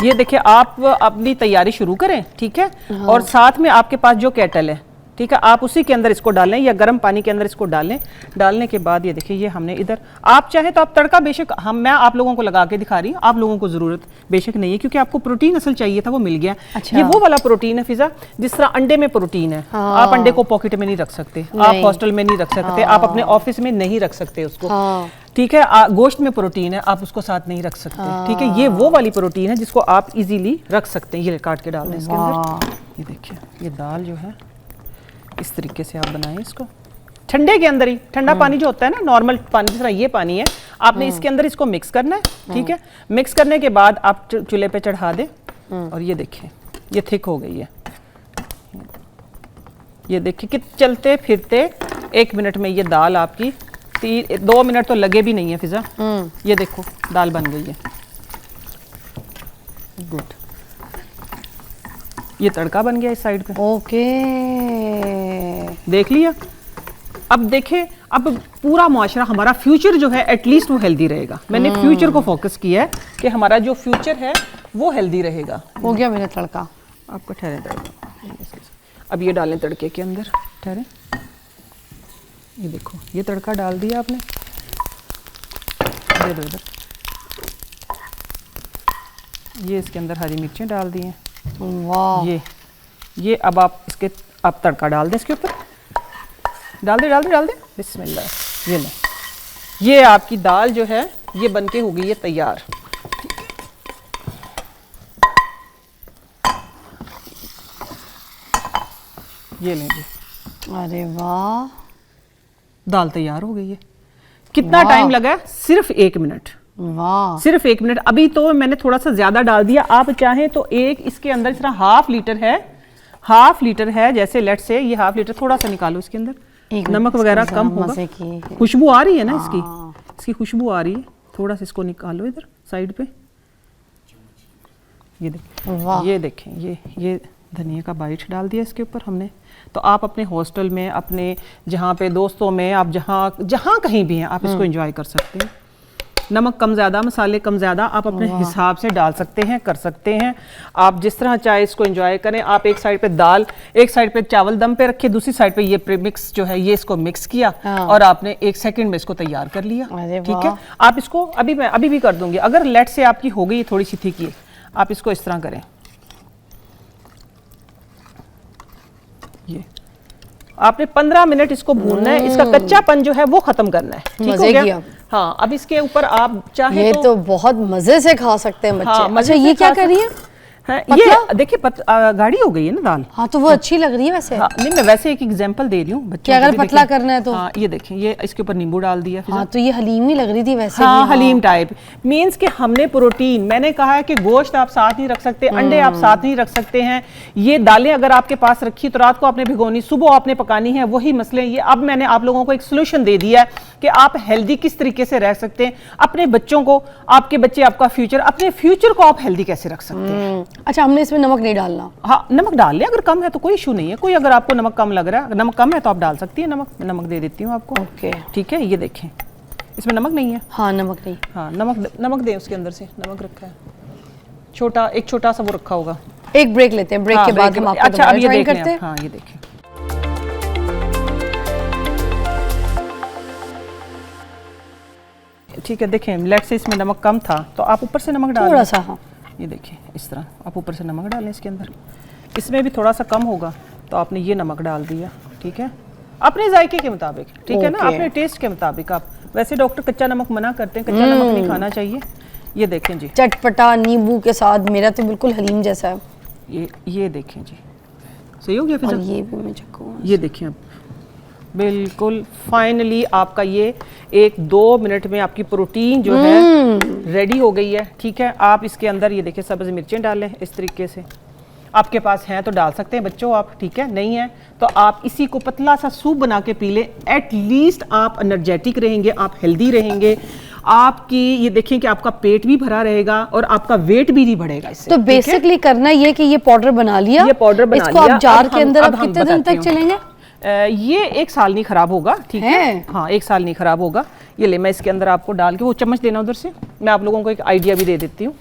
ये देखिए आप अपनी तैयारी शुरू करें, ठीक है। और साथ में आपके पास जो केटल है, ठीक है, आप उसी के अंदर इसको डालें या गर्म पानी के अंदर इसको डालें। डालने के बाद ये देखिए, ये हमने इधर, आप चाहे तो आप तड़का बेशक, मैं आप लोगों को लगा के दिखा रही हूँ, आप लोगों को जरूरत बेशक नहीं है, क्योंकि आपको प्रोटीन असल चाहिए था वो मिल गया। अच्छा। ये वो वाला प्रोटीन है फिजा, जिस तरह अंडे में प्रोटीन है। आप अंडे को पॉकेट में नहीं रख सकते, आप हॉस्टल में नहीं रख सकते, आप अपने ऑफिस में नहीं रख सकते उसको, ठीक है। गोश्त में प्रोटीन है, आप उसको साथ नहीं रख सकते, ठीक है। ये वो वाली प्रोटीन है जिसको आप इजीली रख सकते हैं। ये काट के डाल दें इसके अंदर। ये देखिए, ये दाल जो है इस तरीके से आप बनाएं इसको ठंडे के अंदर ही। ठंडा पानी जो होता है ना, नॉर्मल पानी, जिस तरह ये पानी है, आपने इसके अंदर इसको मिक्स करना है, ठीक है। मिक्स करने के बाद आप चूल्हे पे चढ़ा दें। और ये देखिए ये थिक हो गई है। ये देखिए कि चलते फिरते 1 मिनट में ये दाल आपकी 2 मिनट तो लगे भी नहीं है फिजा। ये देखो दाल बन गई है। गुड, ये तड़का बन गया इस साइड पे। ओके, देख लिया। अब देखें, अब पूरा मुआशरा हमारा, फ्यूचर जो है एटलीस्ट वो हेल्दी रहेगा। मैंने फ्यूचर को फोकस किया है कि हमारा जो फ्यूचर है वो हेल्दी रहेगा। हो गया मेरा तड़का। आपको ठहरे, अब ये डालें तड़के के अंदर, ठहरे। ये देखो ये तड़का डाल दिया आपने, दे दो इधर। ये इसके अंदर हरी मिर्चें डाल दी हैं। वाह, ये अब आप इसके, आप तड़का डाल दें इसके ऊपर, डाल दे बिस्मिल्लाह। ये ले, ये आपकी दाल जो है ये बनके हो गई है तैयार। ये लें जी, अरे वाह, दाल तैयार हो गई है। कितना टाइम लगा? सिर्फ 1 मिनट। वाह, सिर्फ 1 मिनट। अभी तो मैंने थोड़ा सा ज्यादा डाल दिया, आप चाहें तो एक इसके अंदर, इस तरह हाफ लीटर है, जैसे लेट से ये हाफ लीटर, थोड़ा सा निकालो इसके अंदर, नमक वगैरह कम होगा। खुशबू आ रही है ना इसकी खुशबू आ रही है। थोड़ा सा इसको निकालो इधर साइड पे। ये देखें, ये धनिया का बाइट डाल दिया इसके ऊपर हमने। तो आप अपने हॉस्टल में, अपने जहाँ पे दोस्तों में, आप जहाँ कहीं भी हैं, आप इसको एंजॉय कर सकते हैं। नमक कम ज़्यादा, मसाले कम ज़्यादा आप अपने हिसाब से डाल सकते हैं, कर सकते हैं। आप जिस तरह चाहे इसको एंजॉय करें। आप एक साइड पे दाल, एक साइड पे चावल दम पे रखे, दूसरी साइड पे ये प्रीमिक्स जो है ये इसको मिक्स किया और आपने 1 सेकंड में इसको तैयार कर लिया, ठीक है। आप इसको मैं अभी भी कर दूंगी। अगर लेट से आपकी हो गई थोड़ी सी थिक, ये आप इसको इस तरह करें, ये आपने 15 मिनट इसको भूनना है। इसका कच्चापन जो है वो खत्म करना है, ठीक हो गया। हाँ, अब इसके ऊपर आप चाहे ये तो बहुत मजे से खा सकते हैं बच्चे। हाँ, अच्छा, ये क्या कर रही है? ये देखिए गाढ़ी हो गई है ना दाल। हाँ, तो वो अच्छी लग रही है वैसे। हाँ, नहीं, मैं वैसे एक एग्जांपल दे रही हूँ बच्चों को। अगर पतला करना है तो हाँ, ये देखें, ये इसके ऊपर नींबू डाल दिया। हाँ, तो ये हलीम ही लग रही थी वैसे। हाँ, हलीम टाइप मीन्स कि हमने प्रोटीन, मैंने कहा है कि गोश्त आप साथ नहीं रख सकते, अंडे आप साथ नहीं रख सकते हैं। ये दालें अगर आपके पास रखी तो रात को आपने भिगोनी, सुबह आपने पकानी है, वही मसले। ये अब मैंने आप लोगों को एक सोल्यूशन दे दिया है कि आप हेल्दी किस तरीके से रह सकते हैं, अपने बच्चों को, आपके बच्चे आपका फ्यूचर, अपने फ्यूचर को आप हेल्दी कैसे रख सकते हैं। अच्छा, हमने इसमें नमक नहीं डालना? हाँ, नमक डाल लें, अगर कम है तो कोई इशू नहीं है, कोई अगर आपको नमक कम लग रहा है, नमक कम है तो आप डाल सकती है नमक, नमक दे देती हूँ आपको। ओके, ठीक है, ये देखें इसमें नमक नहीं है। हाँ नमक नहीं, हाँ नमक दें, उसके अंदर से नमक रखा है, एक छोटा सा वो रखा होगा। एक ब्रेक लेते हैं, ब्रेक के बाद हम आपको अच्छा, अब ये दोबारा देख करते हैं। हाँ ये देखें, ठीक है, देखें लेट से इसमें नमक कम था तो आप ऊपर से नमक डालें थोड़ा सा। हाँ, ये देखिए इस तरह आप ऊपर से नमक डालें इसके अंदर। इसमें भी थोड़ा सा कम होगा तो आपने ये नमक डाल दिया, ठीक है, अपने जायके के मुताबिक, ठीक है ना, अपने टेस्ट के मुताबिक। आप वैसे डॉक्टर कच्चा नमक मना करते हैं, कच्चा नमक नहीं खाना चाहिए। ये देखें जी, चटपटा नींबू के साथ, मेरा तो बिल्कुल हलीम जैसा है। ये देखें जी, सही हो गया फिर। और ये भी मैं चखूंगा। ये देखिए अब बिल्कुल फाइनली आपका ये 1-2 मिनट में आपकी प्रोटीन जो है रेडी हो गई है, ठीक है। आप इसके अंदर ये देखिए सब्ज़ मिर्चें डालें इस तरीके से, आपके पास हैं तो डाल सकते हैं बच्चों आप, ठीक है, नहीं है तो आप इसी को पतला सा सूप बना के पी लें। एटलीस्ट आप एनर्जेटिक रहेंगे, आप हेल्दी रहेंगे, आपकी ये देखें कि आपका पेट भी भरा रहेगा और आपका वेट भी नहीं बढ़ेगा इससे। तो बेसिकली करना ये कि ये पाउडर बना लिया, ये पाउडर बना इसको लिया, आप जार अब के अंदर अब आप हम कितने दिन बताती तक हूँ। चलेंगे? ये 1 साल नहीं खराब होगा, ठीक है, हाँ 1 साल नहीं खराब होगा। ये ले, मैं इसके अंदर आपको डाल के, वो चम्मच देना उधर से, मैं आप लोगों को एक आइडिया भी दे देती हूँ,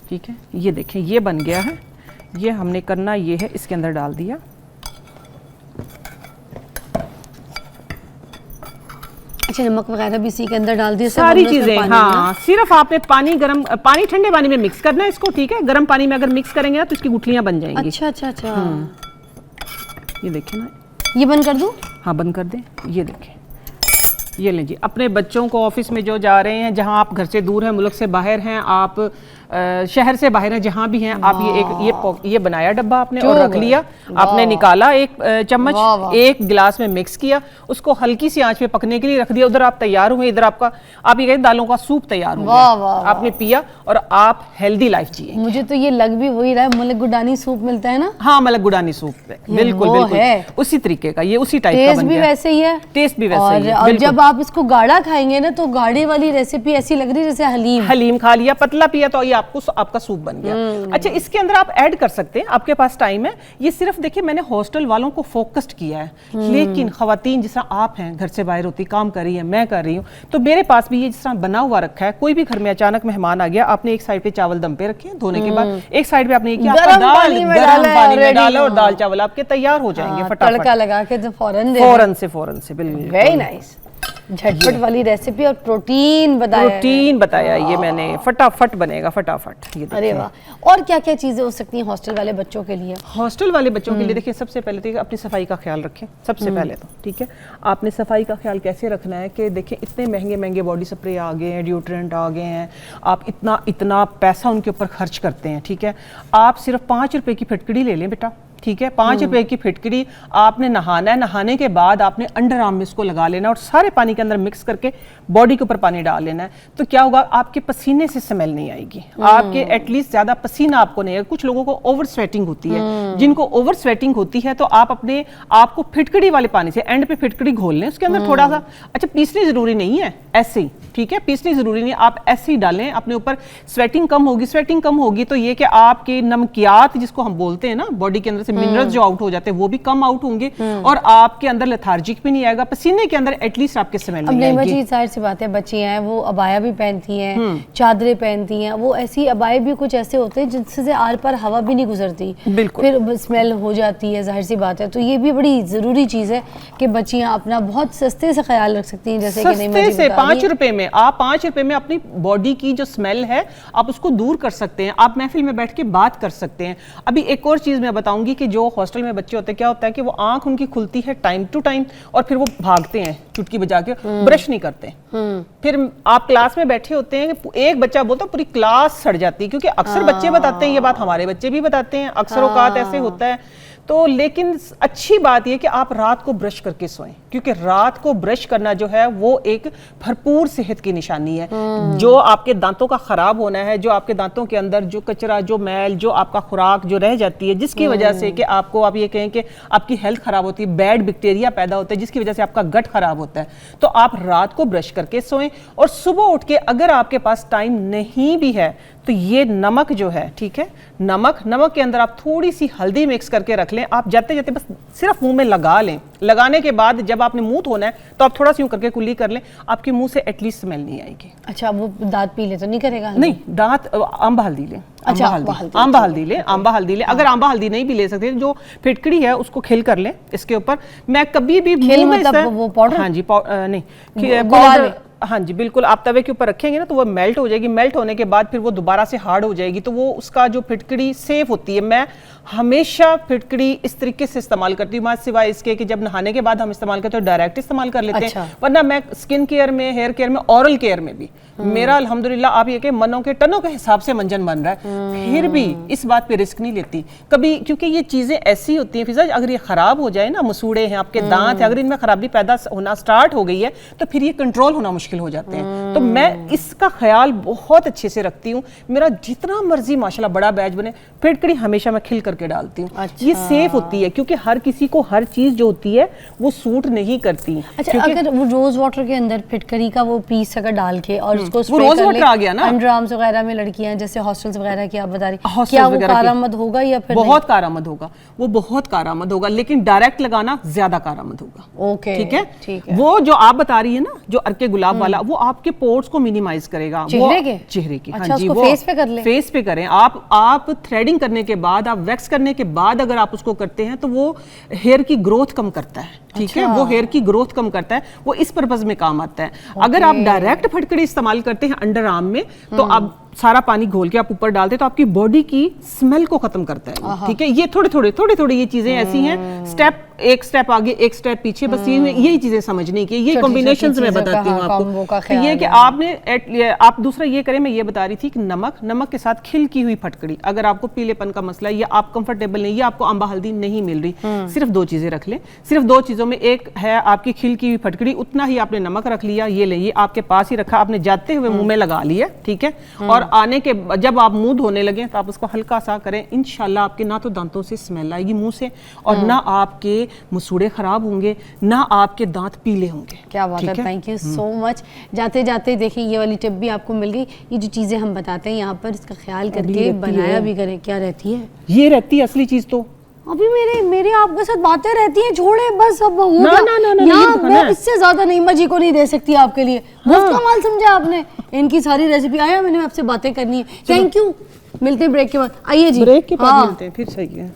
ठीक है। ये देखें ये बन गया है, ये हमने करना ये है, इसके अंदर डाल दिया। अच्छा, नमक वगैरह भी इसी के अंदर डाल दिए, सारी चीजें, हाँ, सिर्फ आपने पानी ठंडे पानी में मिक्स करना है इसको, ठीक है। गर्म पानी में अगर मिक्स करेंगे ना तो इसकी गुठलियां बन जाएंगी। अच्छा अच्छा अच्छा, ये देखें ना, ये बंद कर दूं? हाँ बंद कर दें। ये देखें, ये लें जी, अपने बच्चों को ऑफिस में जो जा रहे हैं, जहां आप घर से दूर हैं, मुल्क से बाहर हैं, आप शहर से बाहर हैं, जहां भी हैं, आप ये बनाया डब्बा आपने और रख लिया, आपने निकाला एक चम्मच, एक गिलास में मिक्स किया, उसको हल्की सी आंच पे पकने के लिए रख दिया। उधर आप तैयार हुए, इधर आपका आप ये कहते दालों का सूप तैयार हो गया, आपने पिया और आप हेल्दी लाइफ जिए। मुझे तो ये लग भी वही रहा है, मलक गुडानी सूप मिलता है ना? हाँ, मलक गुडानी सूप, बिल्कुल बिल्कुल उसी तरीके का, ये उसी टाइप का बन गया। टेस्ट भी वैसे ही है, टेस्ट भी वैसे ही है। और जब आप इसको गाढ़ा खाएंगे ना तो गाढ़े वाली रेसिपी ऐसी लग रही है जैसे हलीम खा लिया, पतला पिया तो ये आपका सूप बन गया। अच्छा, इसके अंदर आप ऐड कर सकते हैं, आपके पास टाइम है। ये सिर्फ देखिए मैंने हॉस्टल वालों को फोकस्ड किया है, लेकिन खवातीन जिस तरह आप हैं, घर से बाहर होती, काम कर रही है, मैं कर रही हूँ, तो मेरे पास भी ये जिस तरह बना हुआ रखा है। कोई भी घर में अचानक मेहमान आ गया, आपने एक साइड पे चावल दम पे रखे, धोने के बाद एक साइड पे आपने ये किया, गरम पानी में डाला और दाल चावल आपके तैयार हो जाएंगे फटाफट, तड़का लगा के तो फौरन से बिल्कुल वेरी नाइस, झटपट वाली रेसिपी और प्रोटीन बताया ये मैंने, फटाफट बनेगा फटाफट। ये अरे वाह, और क्या क्या चीजें हो सकती हैं हॉस्टल वाले बच्चों के लिए? हॉस्टल वाले बच्चों के लिए देखिए, सबसे पहले तो अपनी सफाई का ख्याल रखें, सबसे पहले तो, ठीक है। आपने सफाई का ख्याल कैसे रखना है कि देखिए इतने महंगे महंगे बॉडी स्प्रे आ गए हैं, डिओड्रेंट आ गए हैं, आप इतना पैसा उनके ऊपर खर्च करते हैं, ठीक है। आप सिर्फ 5 रुपए की फिटकड़ी ले लें बेटा, ठीक है, 5 रुपए की फिटकड़ी, आपने नहाना है, नहाने के बाद आपने अंडर आर्म में इसको लगा लेना और सारे पानी के अंदर मिक्स करके बॉडी के ऊपर पानी डाल लेना है। तो क्या होगा, आपके पसीने से स्मेल नहीं आएगी, आपके एटलीस्ट ज्यादा पसीना आपको नहीं आएगा। कुछ लोगों को ओवर स्वेटिंग होती है, जिनको ओवर स्वेटिंग होती है तो आप अपने आपको फिटकड़ी वाले पानी से एंड पे फिटकड़ी घोल लें, उसके अंदर थोड़ा सा, अच्छा पीसनी जरूरी नहीं है, ऐसे ही, ठीक है, पीसनी जरूरी नहीं, आप ऐसे ही डालें अपने ऊपर। स्वेटिंग कम होगी तो ये कि आपके नमकियात जिसको हम बोलते हैं ना, बॉडी के अंदर से मिनरल्स जो आउट हो जाते हैं वो भी कम आउट होंगे और आपके अंदर लेथार्जिक भी नहीं आएगा, पसीने के अंदर एटलीस्ट आपके स्मेल नहीं आएगी। जाहिर सी बात है, बच्चियां हैं वो अबाया भी पहनती हैं, चादरें पहनती हैं, वो ऐसी अबाए भी कुछ ऐसे होते हैं जिनसे आर पार हवा भी नहीं गुजरती, फिर स्मेल हो जाती है, जाहिर सी बात है। तो ये भी बड़ी जरूरी चीज है कि बच्चियां अपना बहुत सस्ते से ख्याल रख सकती हैं, जैसे कि सस्ते से 5 रुपए में, आप 5 रुपए में अपनी बॉडी की जो स्मेल है आप उसको दूर कर सकते हैं, आप महफिल में बैठ के बात कर सकते हैं। अभी एक और चीज मैं बताऊंगी कि जो हॉस्टल में बच्चे होते हैं, क्या होता है कि वो आंख उनकी खुलती है टाइम टू टाइम और फिर वो भागते हैं चुटकी बजा के, ब्रश नहीं करते। फिर आप क्लास में बैठे होते हैं, एक बच्चा बोलता पूरी क्लास सड़ जाती है, क्योंकि अक्सर बच्चे बताते हैं ये बात, हमारे बच्चे भी बताते हैं, अक्सर औकात ऐसे होता है। तो लेकिन अच्छी बात यह कि आप रात को ब्रश करके सोएं, क्योंकि रात को ब्रश करना जो है वो एक भरपूर सेहत की निशानी है। जो आपके दांतों का खराब होना है, जो आपके दांतों के अंदर जो कचरा, जो मैल, जो आपका खुराक जो रह जाती है, जिसकी वजह से कि आपको आप ये कहें कि आपकी हेल्थ खराब होती है, बैड बैक्टीरिया पैदा होता है, जिसकी वजह से आपका गट खराब होता है, तो आप रात को ब्रश करके सोएं। और सुबह उठ के अगर आपके पास टाइम नहीं भी है तो ये नमक जो है, ठीक है, नमक के अंदर आप थोड़ी सी हल्दी मिक्स करके रख लें। आप जाते जाते बस सिर्फ मुंह में लगा लें। लगाने के बाद जब आपने मुंह धोना है तो आप थोड़ा सी यूं करके कुल्ली कर लें, आपके मुंह से एटलीस्ट स्मेल नहीं आएगी। अच्छा, वो दांत पीले तो नहीं करेगा? नहीं, दांत आंबा हल्दी लें। अच्छा, आंबा हल्दी लें। अगर आंबा हल्दी नहीं भी ले सकते, जो फिटकड़ी है उसको खिल कर लें इसके ऊपर। मैं कभी भी खिल मतलब वो पाउडर? हाँ जी, नहीं पाउडर, हाँ जी बिल्कुल। आप तवे के ऊपर रखेंगे ना तो वो मेल्ट हो जाएगी। मेल्ट होने के बाद फिर वो दोबारा से हार्ड हो जाएगी, तो वो उसका जो फिटकड़ी सेफ होती है। मैं हमेशा फिटकड़ी इस तरीके से इस्तेमाल करती हूँ, सिवाय इसके कि जब नहाने के बाद हम इस्तेमाल करते हैं, डायरेक्ट इस्तेमाल कर लेते हैं। वरना मैं स्किन केयर में, हेयर केयर में, ऑरल केयर में भी मेरा अल्हम्दुलिल्लाह आप ये कि मनों के टनों के हिसाब से मंजन बन रहा है, फिर भी इस बात पे रिस्क नहीं लेती कभी, क्योंकि ये चीजें ऐसी होती हैं फिजा, अगर ये खराब हो जाए ना, मसूड़े हैं, आपके दांत है, अगर इनमें खराबी पैदा होना स्टार्ट हो गई है तो फिर ये कंट्रोल होना मुश्किल हो जाते हैं। तो मैं इसका ख्याल बहुत अच्छे से रखती हूँ। मेरा जितना मर्जी माशाल्लाह बड़ा बैच बने, फिटकड़ी हमेशा मैं खिल करके डालती हूँ। अच्छा। ये सेफ होती है, क्योंकि हर किसी को हर चीज जो होती है वो सूट नहीं करती। अच्छा, अगर वो रोज वाटर के अंदर फिटकड़ी का वो पीस अगर डाल के और उसको वो रोज वाटर आ गया ना, अंडरआर्म्स वगैरह में लड़कियां जैसे हॉस्टल्स वगैरह की आप बता रही, क्या वो कारआमद होगा या फिर बहुत कारआमद होगा? वो बहुत कारआमद होगा, लेकिन डायरेक्ट लगाना ज्यादा कारआमद होगा। ओके, ठीक है। वो जो आप बता रही है ना, जो अर्के गुलाब वाला, वो आपके पोर्स को मिनिमाइज करेगा, चेहरे के। अच्छा, हाँ जी, वो फेस पे कर ले, फेस पे करें आप थ्रेडिंग करने के बाद, आप वैक्स करने के बाद अगर आप उसको करते हैं तो वो हेयर की ग्रोथ कम करता है। ठीक है, वो हेयर की ग्रोथ कम करता है, वो इस पर्पज में काम आता है। अगर आप डायरेक्ट फटकड़ी इस्तेमाल करते हैं अंडर आर्म में, तो आप सारा पानी घोल के आप ऊपर डालते हैं तो आपकी बॉडी की स्मेल को खत्म करता है। ठीक है, ये थोड़ी ये चीजें ऐसी हैं, एक स्टेप आगे एक स्टेप पीछे, बस यही चीजें समझने की, ये कॉम्बिनेशंस में बताती हूँ आपको। तो ये कि आप दूसरा ये करें, मैं ये बता रही थी कि नमक के साथ खिल की हुई फटकड़ी, अगर आपको पीलेपन का मसला है या आप कंफर्टेबल नहीं, या आपको आंबा हल्दी नहीं मिल रही, सिर्फ 2 चीजें रख लें। सिर्फ 2 चीजों में एक है आपकी खिल की हुई फटकड़ी, उतना ही आपने नमक रख लिया, ये ले, ये आपके पास ही रखा, आपने जाते हुए मुंह में लगा लिया। ठीक है, और आने के जब आप मुंह धोने लगे तो आप उसको हल्का सा करें, इंशाल्लाह आपके ना तो दांतों से स्मेल आएगी मुंह से, और ना आपके मसूड़े खराब होंगे, ना आपके दांत पीले होंगे। क्या बात है, थैंक यू सो मच। जाते जाते देखिए ये वाली टिप भी आपको मिल गई। ये जो चीजें हम बताते हैं यहाँ पर, इसका ख्याल करके बनाया भी करें। क्या रहती है? ये रहती है असली चीज। तो अभी मेरे आपके साथ बातें रहती हैं, छोड़े बस, अब हो गया। मैं इससे ज्यादा नईमा जी को नहीं दे सकती आपके लिए। मुफ्त का माल समझा आपने, इनकी सारी रेसिपी आया, मैंने आपसे बातें करनी है। Thank you. मिलते हैं ब्रेक के बाद। आइए जी, ब्रेक के बाद मिलते हैं फिर। सही है।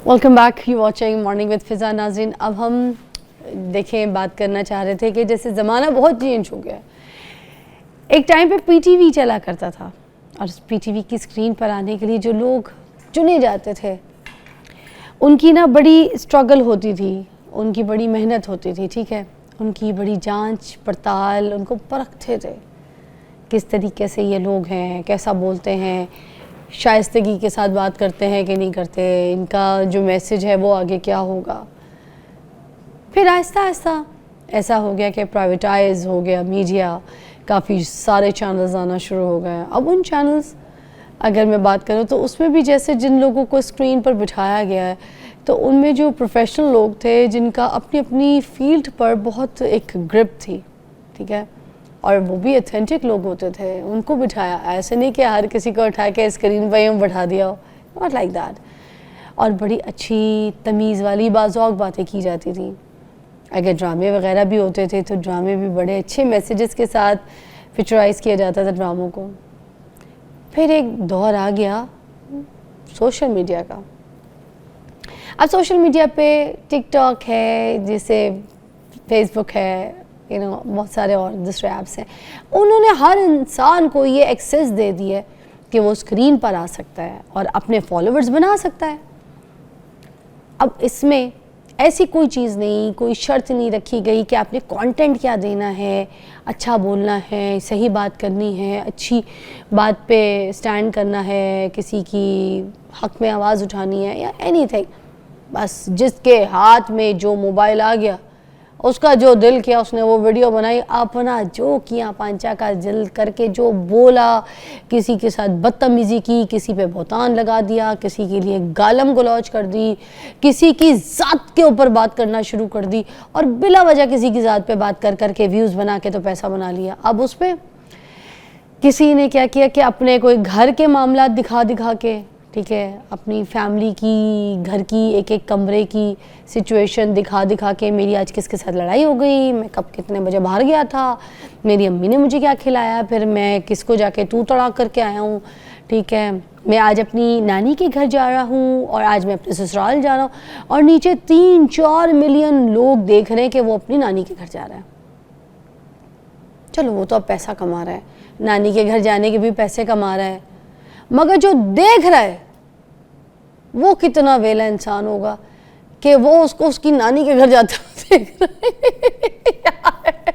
Welcome back, you watching morning with Fiza. नाज़रीन, अब हम देखें, बात करना चाह रहे थे कि जैसे ज़माना बहुत चेंज हो गया है। एक टाइम पे पीटीवी चला करता था, और उस पीटीवी की स्क्रीन पर आने के लिए जो लोग चुने जाते थे, उनकी ना बड़ी स्ट्रगल होती थी, उनकी बड़ी मेहनत होती थी। ठीक है, उनकी बड़ी जांच पड़ताल, उनको परखते थे किस तरीके से ये लोग हैं, कैसा बोलते हैं, शाइस्तगी के साथ बात करते हैं कि नहीं करते, इनका जो मैसेज है वो आगे क्या होगा। फिर आहिस्ता आहिस्ता ऐसा हो गया कि प्राइवेटाइज हो गया मीडिया, काफ़ी सारे चैनल्स आना शुरू हो गए। अब उन चैनल्स, अगर मैं बात करूँ तो उसमें भी जैसे जिन लोगों को स्क्रीन पर बिठाया गया है, तो उनमें जो प्रोफेशनल लोग थे, जिनका अपनी अपनी फील्ड पर बहुत एक ग्रिप थी, ठीक है, और वो भी ऑथेंटिक लोग होते थे, उनको बिठाया। ऐसे नहीं कि हर किसी को उठा के स्क्रीन पर यूँ बिठा दिया हो, नॉट लाइक दैट। और बड़ी अच्छी तमीज़ वाली बाज़ौक़ बातें की जाती थी। अगर ड्रामे वगैरह भी होते थे तो ड्रामे भी बड़े अच्छे मैसेजेस के साथ पिक्चराइज़ किया जाता था ड्रामों को। फिर एक दौर आ गया सोशल मीडिया का। अब सोशल मीडिया पे टिकटॉक है, जैसे फेसबुक है, बहुत सारे और दूसरे ऐप्स हैं। उन्होंने हर इंसान को ये एक्सेस दे दी है कि वो स्क्रीन पर आ सकता है और अपने फॉलोअर्स बना सकता है। अब इसमें ऐसी कोई चीज़ नहीं, कोई शर्त नहीं रखी गई कि आपने कंटेंट क्या देना है, अच्छा बोलना है, सही बात करनी है, अच्छी बात पे स्टैंड करना है, किसी की हक में आवाज़ उठानी है या एनीथिंग। बस जिसके हाथ में जो मोबाइल आ गया, उसका जो दिल किया उसने वो वीडियो बनाई, अपना जो किया पांचा का दिल करके जो बोला, किसी के साथ बदतमीज़ी की, किसी पे बहुतान लगा दिया, किसी के लिए गालम गलौज कर दी, किसी की ज़ात के ऊपर बात करना शुरू कर दी और बिला वजह किसी की ज़ात पे बात कर करके व्यूज़ बना के तो पैसा बना लिया। अब उस पर किसी ने क्या किया कि अपने कोई घर के मामला दिखा दिखा के, ठीक है, अपनी फैमिली की, घर की एक एक कमरे की सिचुएशन दिखा दिखा के, मेरी आज किसके साथ लड़ाई हो गई, मैं कब कितने बजे बाहर गया था, मेरी अम्मी ने मुझे क्या खिलाया, फिर मैं किसको जाके तू तड़ाक करके आया हूँ, ठीक है, मैं आज अपनी नानी के घर जा रहा हूँ और आज मैं अपने ससुराल जा रहा हूँ, और नीचे 3-4 मिलियन लोग देख रहे हैं कि वो अपनी नानी के घर जा रहा है। चलो वो तो अब पैसा कमा रहा है, नानी के घर जाने के भी पैसे कमा रहा है, मगर जो देख रहा है वो कितना वेला इंसान होगा कि वो उसको उसकी नानी के घर जाते हुए देख रहा है।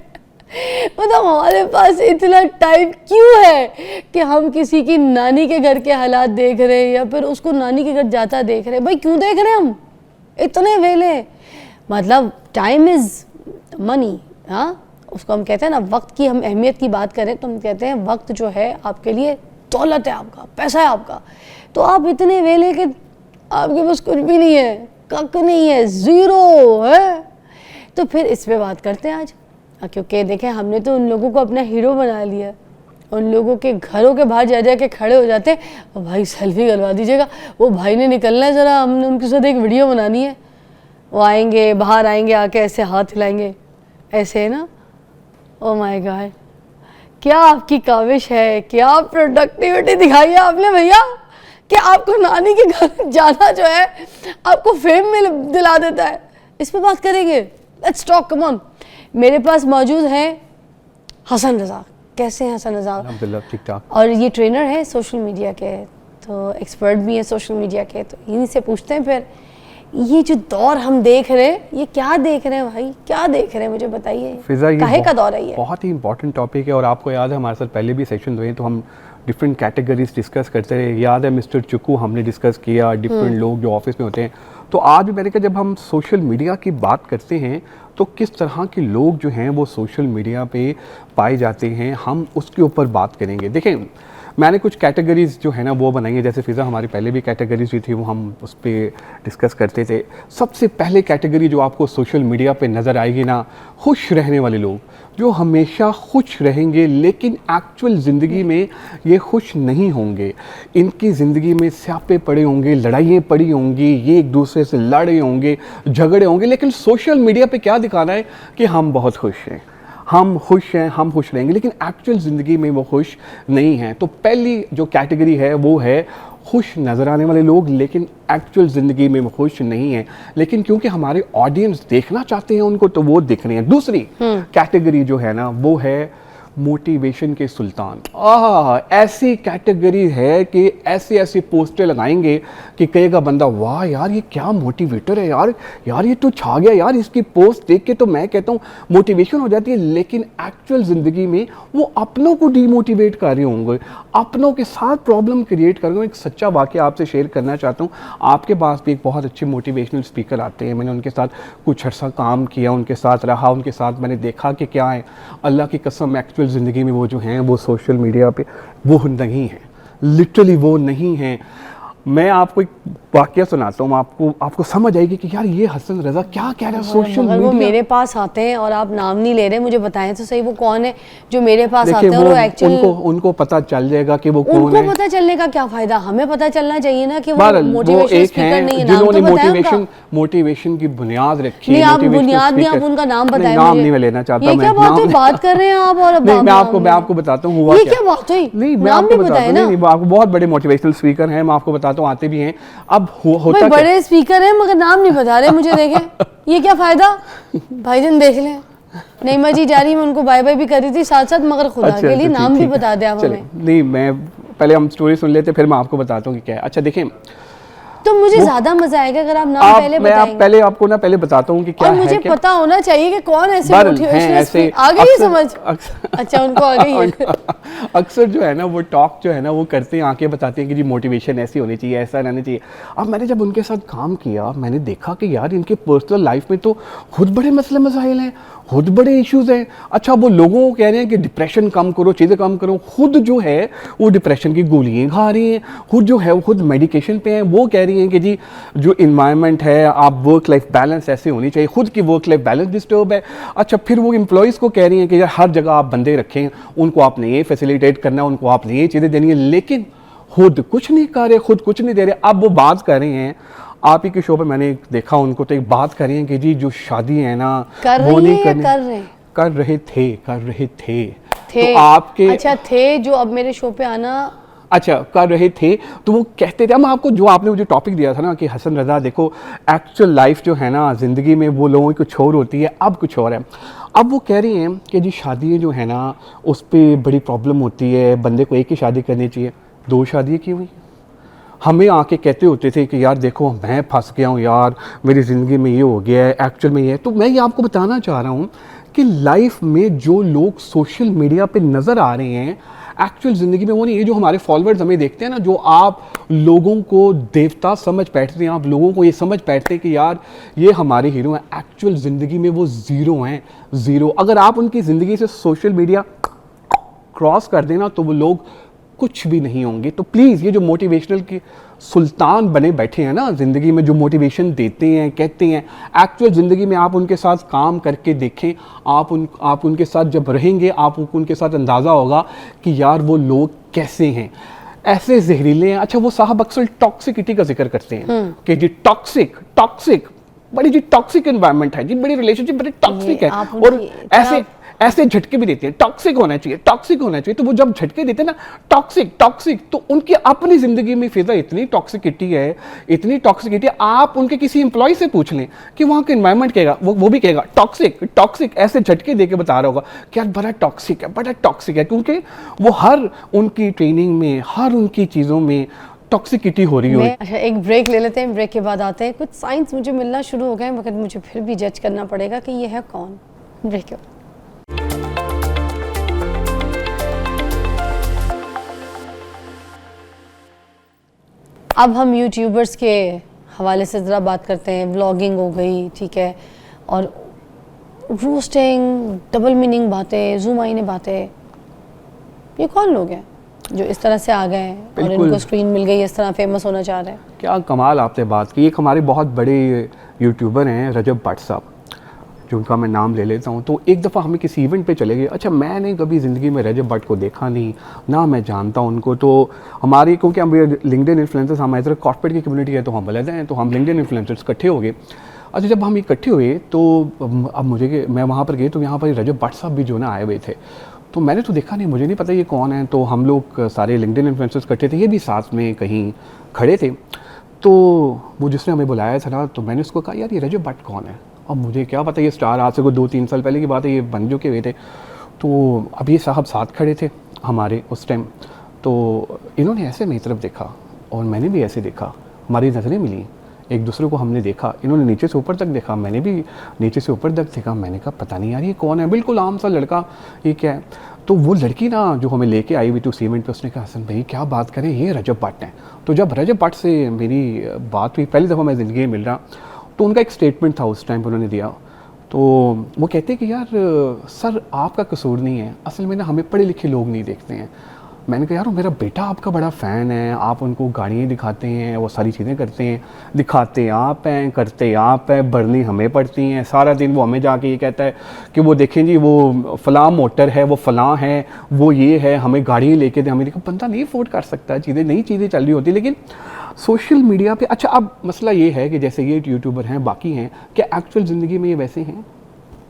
मतलब हमारे पास इतना टाइम क्यों है कि हम किसी की नानी के घर के हालात देख रहे हैं या फिर उसको नानी के घर जाता देख रहे हैं? भाई क्यों देख रहे हैं हम इतने वेले? मतलब टाइम इज़ मनी। हाँ, उसको हम कहते हैं ना, वक्त की हम अहमियत की बात करें तो हम कहते हैं वक्त जो है आपके लिए दौलत है, आपका पैसा है आपका। तो आप इतने वेले कि आपके पास कुछ भी नहीं है, कक नहीं है, ज़ीरो है। तो फिर इस पे बात करते हैं आज, क्योंकि देखें हमने तो उन लोगों को अपना हीरो बना लिया। उन लोगों के घरों के बाहर जा जा के खड़े हो जाते हैं, भाई सेल्फी करवा दीजिएगा, वो भाई ने निकलना है, ज़रा हमने उनके साथ एक वीडियो बनानी है। वो आएंगे, बाहर आएंगे, आके ऐसे हाथ हिलाएंगे, ऐसे है ना। ओ माय गॉड, क्या आपकी काविश है, क्या प्रोडक्टिविटी दिखाई है आपने भैया, कि आपको नानी के घर जाना जो है आपको फेम में दिला देता है। इस पे बात करेंगे, लेट्स टॉक, कम ऑन। मेरे पास मौजूद हैं हसन रज़ा। कैसे हैं हसन रज़ा? अल्हम्दुलिल्लाह, ठीक ठाक। और ये ट्रेनर है सोशल मीडिया के, तो एक्सपर्ट भी है सोशल मीडिया के। तो इन्हीं से पूछते हैं फिर, ये जो दौर हम देख रहे हैं, ये क्या देख रहे हैं भाई, क्या देख रहे हैं, मुझे बताइए। फिजा, ये काहे का दौर है ये? बहुत ही इंपॉर्टेंट टॉपिक है। और आपको याद है हमारे साथ पहले भी सेशन हुए तो हम डिफरेंट कैटेगरीज डिस्कस करते रहे। याद है मिस्टर चुक्कू हमने डिस्कस किया, डिफरेंट लोग जो ऑफिस में होते हैं। तो आज भी मैंने कहा जब हम सोशल मीडिया की बात करते हैं तो किस तरह के लोग जो हैं वो सोशल मीडिया पे पाए जाते हैं, हम उसके ऊपर बात करेंगे। देखें, मैंने कुछ कैटेगरीज जो है ना वो बनाई है। जैसे फिज़ा हमारी पहले भी कैटेगरीज हुई थी, वो हम उस पर डिस्कस करते थे। सबसे पहले कैटेगरी जो आपको सोशल मीडिया पे नज़र आएगी ना, खुश रहने वाले लोग, जो हमेशा खुश रहेंगे लेकिन एक्चुअल ज़िंदगी में ये खुश नहीं होंगे। इनकी ज़िंदगी में स्यापे पड़े होंगे, लड़ाइयाँ पड़ी होंगी, ये एक दूसरे से लड़े होंगे, झगड़े होंगे, लेकिन सोशल मीडिया पे क्या दिखाना है कि हम बहुत खुश हैं, हम खुश हैं, हम खुश रहेंगे, लेकिन एक्चुअल ज़िंदगी में वो खुश नहीं हैं। तो पहली जो कैटेगरी है वो है खुश नज़र आने वाले लोग लेकिन एक्चुअल ज़िंदगी में वो खुश नहीं है, लेकिन क्योंकि हमारे ऑडियंस देखना चाहते हैं उनको तो वो दिख रहे हैं। दूसरी कैटेगरी जो है ना वो है मोटिवेशन के सुल्तान। ऐसी कैटेगरी है कि ऐसे ऐसे पोस्टर लगाएंगे कि कहेगा बंदा, वाह यार ये क्या मोटिवेटर है यार, यार ये तो छा गया यार, इसकी पोस्ट देख के तो मैं कहता हूँ मोटिवेशन हो जाती है। लेकिन एक्चुअल ज़िंदगी में वो अपनों को डीमोटिवेट कर रहे होंगे, अपनों के साथ प्रॉब्लम क्रिएट कर रहे होंगे। एक सच्चा वाक़या आपसे शेयर करना चाहता हूँ। आपके पास भी एक बहुत अच्छे मोटिवेशनल स्पीकर आते हैं, मैंने उनके साथ कुछ अर्सा काम किया, उनके साथ रहा, उनके साथ मैंने देखा कि क्या है। अल्लाह की कसम एक्चुअल ज़िंदगी में वो जो हैं वो सोशल मीडिया पे वो नहीं है, लिटरली वो नहीं है। मैं आपको एक वाक़या सुनाता हूँ, आपको समझ आएगी कि यार ये हसन रज़ा क्या कह रहा है। सोशल मीडिया वो मेरे पास आते हैं और आप नाम नहीं ले रहे, मुझे बताएं तो सही वो कौन है जो मेरे पास आते हैं। और वो एक्चुअली उनको पता चल जाएगा कि वो कौन है। उनको पता चलने का क्या फायदा, हमें पता चलना चाहिए ना कि वो मोटिवेशन स्पीकर नहीं है। जिन्होंने मोटिवेशन की बुनियाद रखी है। आप बुनियाद नहीं, आप उनका नाम बताएं। नाम नहीं मैं लेना चाहता। ये क्या बात कर रहे हैं आप? और मैं आपको बताता हूँ हुआ क्या बात हुई। नहीं, मैं आपको बताता हूँ, आपको बहुत बड़े मोटिवेशनल स्पीकर हैं, मैं आपको बताता हूँ, आते भी हैं। अब होता बड़े स्पीकर हैं मगर नाम नहीं बता रहे मुझे। देखें ये क्या फायदा, भाईजान देख लें। नईमा जी जा रही, मैं उनको बाय बाय भी कर रही थी साथ साथ, मगर खुदा के लिए नाम भी बता दें आप हमें। नहीं, मैं पहले हम स्टोरी सुन लेते फिर मैं आपको बताता हूँ कि क्या है। अच्छा देखें, तो मुझे ज्यादा मजा आएगा अगर आप नाम पहले मैं बताएंगे। पहले आपको ना पहले बताता हूँ कि क्या और है। मुझे पता होना चाहिए कि कौन ऐसे हैं मोटिवेशनल ऐसे आ गई है समझ। अक्सर अच्छा उनको आ गई है। अक्सर जो है ना वो टॉक जो है ना वो करते हैं, आके बताते हैं कि जी मोटिवेशन ऐसी होनी चाहिए, ऐसा रहना चाहिए। अब मैंने जब उनके साथ काम किया, मैंने देखा कि यार इनके पर्सनल लाइफ में तो खुद बड़े मसले मसाइल हैं, खुद बड़े इश्यूज हैं। अच्छा वो लोगों को कह रहे हैं कि डिप्रेशन कम करो, चीज़ें कम करो, खुद जो है वो डिप्रेशन की गोलियाँ खा रही हैं, खुद जो है वो खुद मेडिकेशन पे हैं। वो कह रही हैं कि जी जो इन्वायरमेंट है, आप वर्क लाइफ बैलेंस ऐसे होनी चाहिए, खुद की वर्क लाइफ बैलेंस डिस्टर्ब है। अच्छा फिर वो एम्प्लॉयज़ को कह रही हैं कि यार हर जगह आप बंदे रखें, उनको आपने ये फैसिलिटेट करना है, उनको आपने ये चीज़ें देनी है, लेकिन खुद कुछ नहीं कर रहे, खुद कुछ नहीं दे रहे। अब वो बात कर रहे हैं, आप ही के शो पे मैंने देखा उनको, तो एक बात कर रहे हैं कि जी जो शादी है ना कर वो रही नहीं है या कर रहे हैं? कर रहे थे थे तो आपके अच्छा थे जो अब मेरे शो पे आना। अच्छा कर रहे थे तो वो कहते थे, हम आपको जो आपने मुझे टॉपिक दिया था ना कि हसन रज़ा देखो एक्चुअल लाइफ जो है ना ज़िंदगी में वो लोगों की कुछ और होती है, अब कुछ और है। अब वो कह रही हैं कि जी शादी जो है ना उस पर बड़ी प्रॉब्लम होती है, बंदे को एक ही शादी करनी चाहिए। 2 शादियाँ क्यों हुई? हमें आके कहते होते थे कि यार देखो मैं फंस गया हूँ यार, मेरी ज़िंदगी में ये हो गया है, एक्चुअल में ये है। तो मैं ये आपको बताना चाह रहा हूँ कि लाइफ में जो लोग सोशल मीडिया पे नज़र आ रहे हैं, एक्चुअल ज़िंदगी में वो नहीं है। जो हमारे फॉलोअर्स हमें देखते हैं ना, जो आप लोगों को देवता समझ बैठते हैं, आप लोगों को ये समझ बैठते हैं कि यार ये हमारे हीरो हैं, एक्चुअल ज़िंदगी में वो ज़ीरो हैं, ज़ीरो। अगर आप उनकी ज़िंदगी से सोशल मीडिया क्रॉस कर देना तो वो लोग कुछ भी नहीं होंगे। तो प्लीज़ ये जो मोटिवेशनल के सुल्तान बने बैठे हैं ना ज़िंदगी में, जो मोटिवेशन देते हैं, कहते हैं, एक्चुअल ज़िंदगी में आप उनके साथ काम करके देखें। आप उनके साथ जब रहेंगे, आपको उनके साथ अंदाज़ा होगा कि यार वो लोग कैसे हैं, ऐसे जहरीले हैं। अच्छा वो साहब अक्सर टॉक्सिसिटी का जिक्र करते हैं कि जी टॉक्सिक बड़ी जी टॉक्सिक एनवायरनमेंट है जी, बड़ी रिलेशनशिप बड़ी टॉक्सिक है, और ऐसे झटके भी देते हैं, टॉक्सिक होना चाहिए। तो वो जब झटके देते हैं ना टॉक्सिक, तो उनकी अपनी जिंदगी में फिजा इतनी टॉक्सिसिटी है, आप उनके किसी एम्प्लॉय से पूछ लें कि वहाँ का एनवायरनमेंट कहेगा, वो भी कहेगा टॉक्सिक, ऐसे झटके दे के बता रहा होगा कि यार बड़ा टॉक्सिक है, क्योंकि वो हर उनकी ट्रेनिंग में, हर उनकी चीज़ों में टॉक्सिसिटी हो रही हो। अच्छा एक ब्रेक ले लेते हैं, ब्रेक के बाद आते हैं। कुछ साइंस मुझे मिलना शुरू हो गए मगर मुझे फिर भी जज करना पड़ेगा कि ये है कौन। ब्रेक के बाद अब हम यूट्यूबर्स के हवाले से ज़रा बात करते हैं। व्लॉगिंग हो गई, ठीक है, और रोस्टिंग, डबल मीनिंग बातें, जूम आईने बातें, ये कौन लोग हैं जो इस तरह से आ गए हैं और इनको स्क्रीन मिल गई, इस तरह फेमस होना चाह रहे हैं? क्या कमाल आपने बात की। एक हमारे बहुत बड़े यूट्यूबर हैं रजब भट्ट साहब, जो उनका मैं नाम ले लेता हूँ। तो एक दफ़ा हमें किसी इवेंट पे चले गए। अच्छा मैंने कभी ज़िंदगी में रजब भट्ट को देखा नहीं, ना मैं जानता हूँ उनको। तो हमारी, क्योंकि हम लिंक्डइन इन्फ्लुएंसर्स, हमारी तरह कॉर्पोरेट की कम्युनिटी है तो हम अलग हैं, तो हम लिंक्डइन इन्फ्लुएंसर्स इकट्ठे हो गए। अच्छा जब हम इकट्ठे हुए तो अब मैं वहाँ पर गए तो यहाँ पर रजब भट्ट साहब भी जो ना आए हुए थे। तो मैंने तो देखा नहीं, मुझे नहीं पता ये कौन है। तो हम लोग सारे लिंक्डइन इन्फ्लुएंसर्स इकट्ठे थे, ये भी साथ में कहीं खड़े थे। तो वो जिसने हमें बुलाया था ना, तो मैंने उसको कहा यार ये रजब भट्ट कौन है। अब मुझे क्या पता, ये स्टार आज से कोई 2-3 साल पहले की बात है, ये बन चुके हुए थे। तो अब ये साहब साथ खड़े थे हमारे उस टाइम। तो इन्होंने ऐसे मेरी तरफ देखा और मैंने भी ऐसे देखा, हमारी नज़रें मिली, एक दूसरे को हमने देखा। इन्होंने नीचे से ऊपर तक देखा, मैंने भी नीचे से ऊपर तक देखा। मैंने कहा पता नहीं यार ये कौन है, बिल्कुल आम सा लड़का, ये क्या है। तो वो लड़की ना जो हमें लेके आई हुई थी उस इवेंट पे, उसने कहा हसन भाई क्या बात करें, ये रजब भट्ट हैं। तो जब रजब भट्ट से मेरी बात हुई, पहली दफ़ा मैं ज़िंदगी में मिल रहा, तो उनका एक स्टेटमेंट था उस टाइम पर उन्होंने दिया। तो वो कहते कि यार सर आपका कसूर नहीं है, असल में ना हमें पढ़े लिखे लोग नहीं देखते हैं। मैंने कहा यार मेरा बेटा आपका बड़ा फ़ैन है, आप उनको गाड़ियाँ दिखाते हैं, वो सारी चीज़ें करते हैं, दिखाते आप हैं, करते आप हैं, भरनी हमें पड़ती हैं। सारा दिन वो हमें जाके ये कहता है कि वो देखें जी वो फ़लाँ मोटर है, वो फ़लाँ है, वो ये है, हमें गाड़ियाँ लेके दे। हमें देखा बंदा नहीं अफोर्ड कर सकता, चीज़ें नई चीज़ें चल रही होती, लेकिन सोशल मीडिया पे। अच्छा अब मसला ये है कि जैसे ये यूट्यूबर हैं, बाकी हैं, क्या एक्चुअल ज़िंदगी में ये वैसे हैं?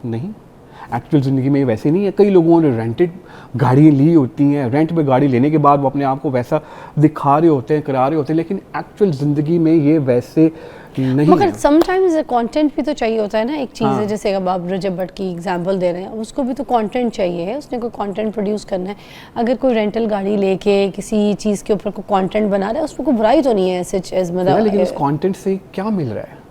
नहीं, एक्चुअल ज़िंदगी में ये वैसे नहीं है। कई लोगों ने रेंटेड गाड़ियाँ ली होती हैं, रेंट पे गाड़ी लेने के बाद वो अपने आप को वैसा दिखा रहे होते हैं, करा रहे होते हैं, लेकिन एक्चुअल ज़िंदगी में ये वैसे नहीं मगर है। समटाइम्स कंटेंट भी तो चाहिए होता है ना, एक चीज़ है हाँ। जैसे अब आप रजब भट्ट की एग्जांपल दे रहे हैं, उसको भी तो कंटेंट चाहिए है, उसने कोई कंटेंट प्रोड्यूस करना है। अगर कोई रेंटल गाड़ी लेके किसी चीज़ के ऊपर कोई कंटेंट बना रहा है, उसमें कोई बुराई तो नहीं है सच एज लेकिन उस कंटेंट से क्या मिल रहा है,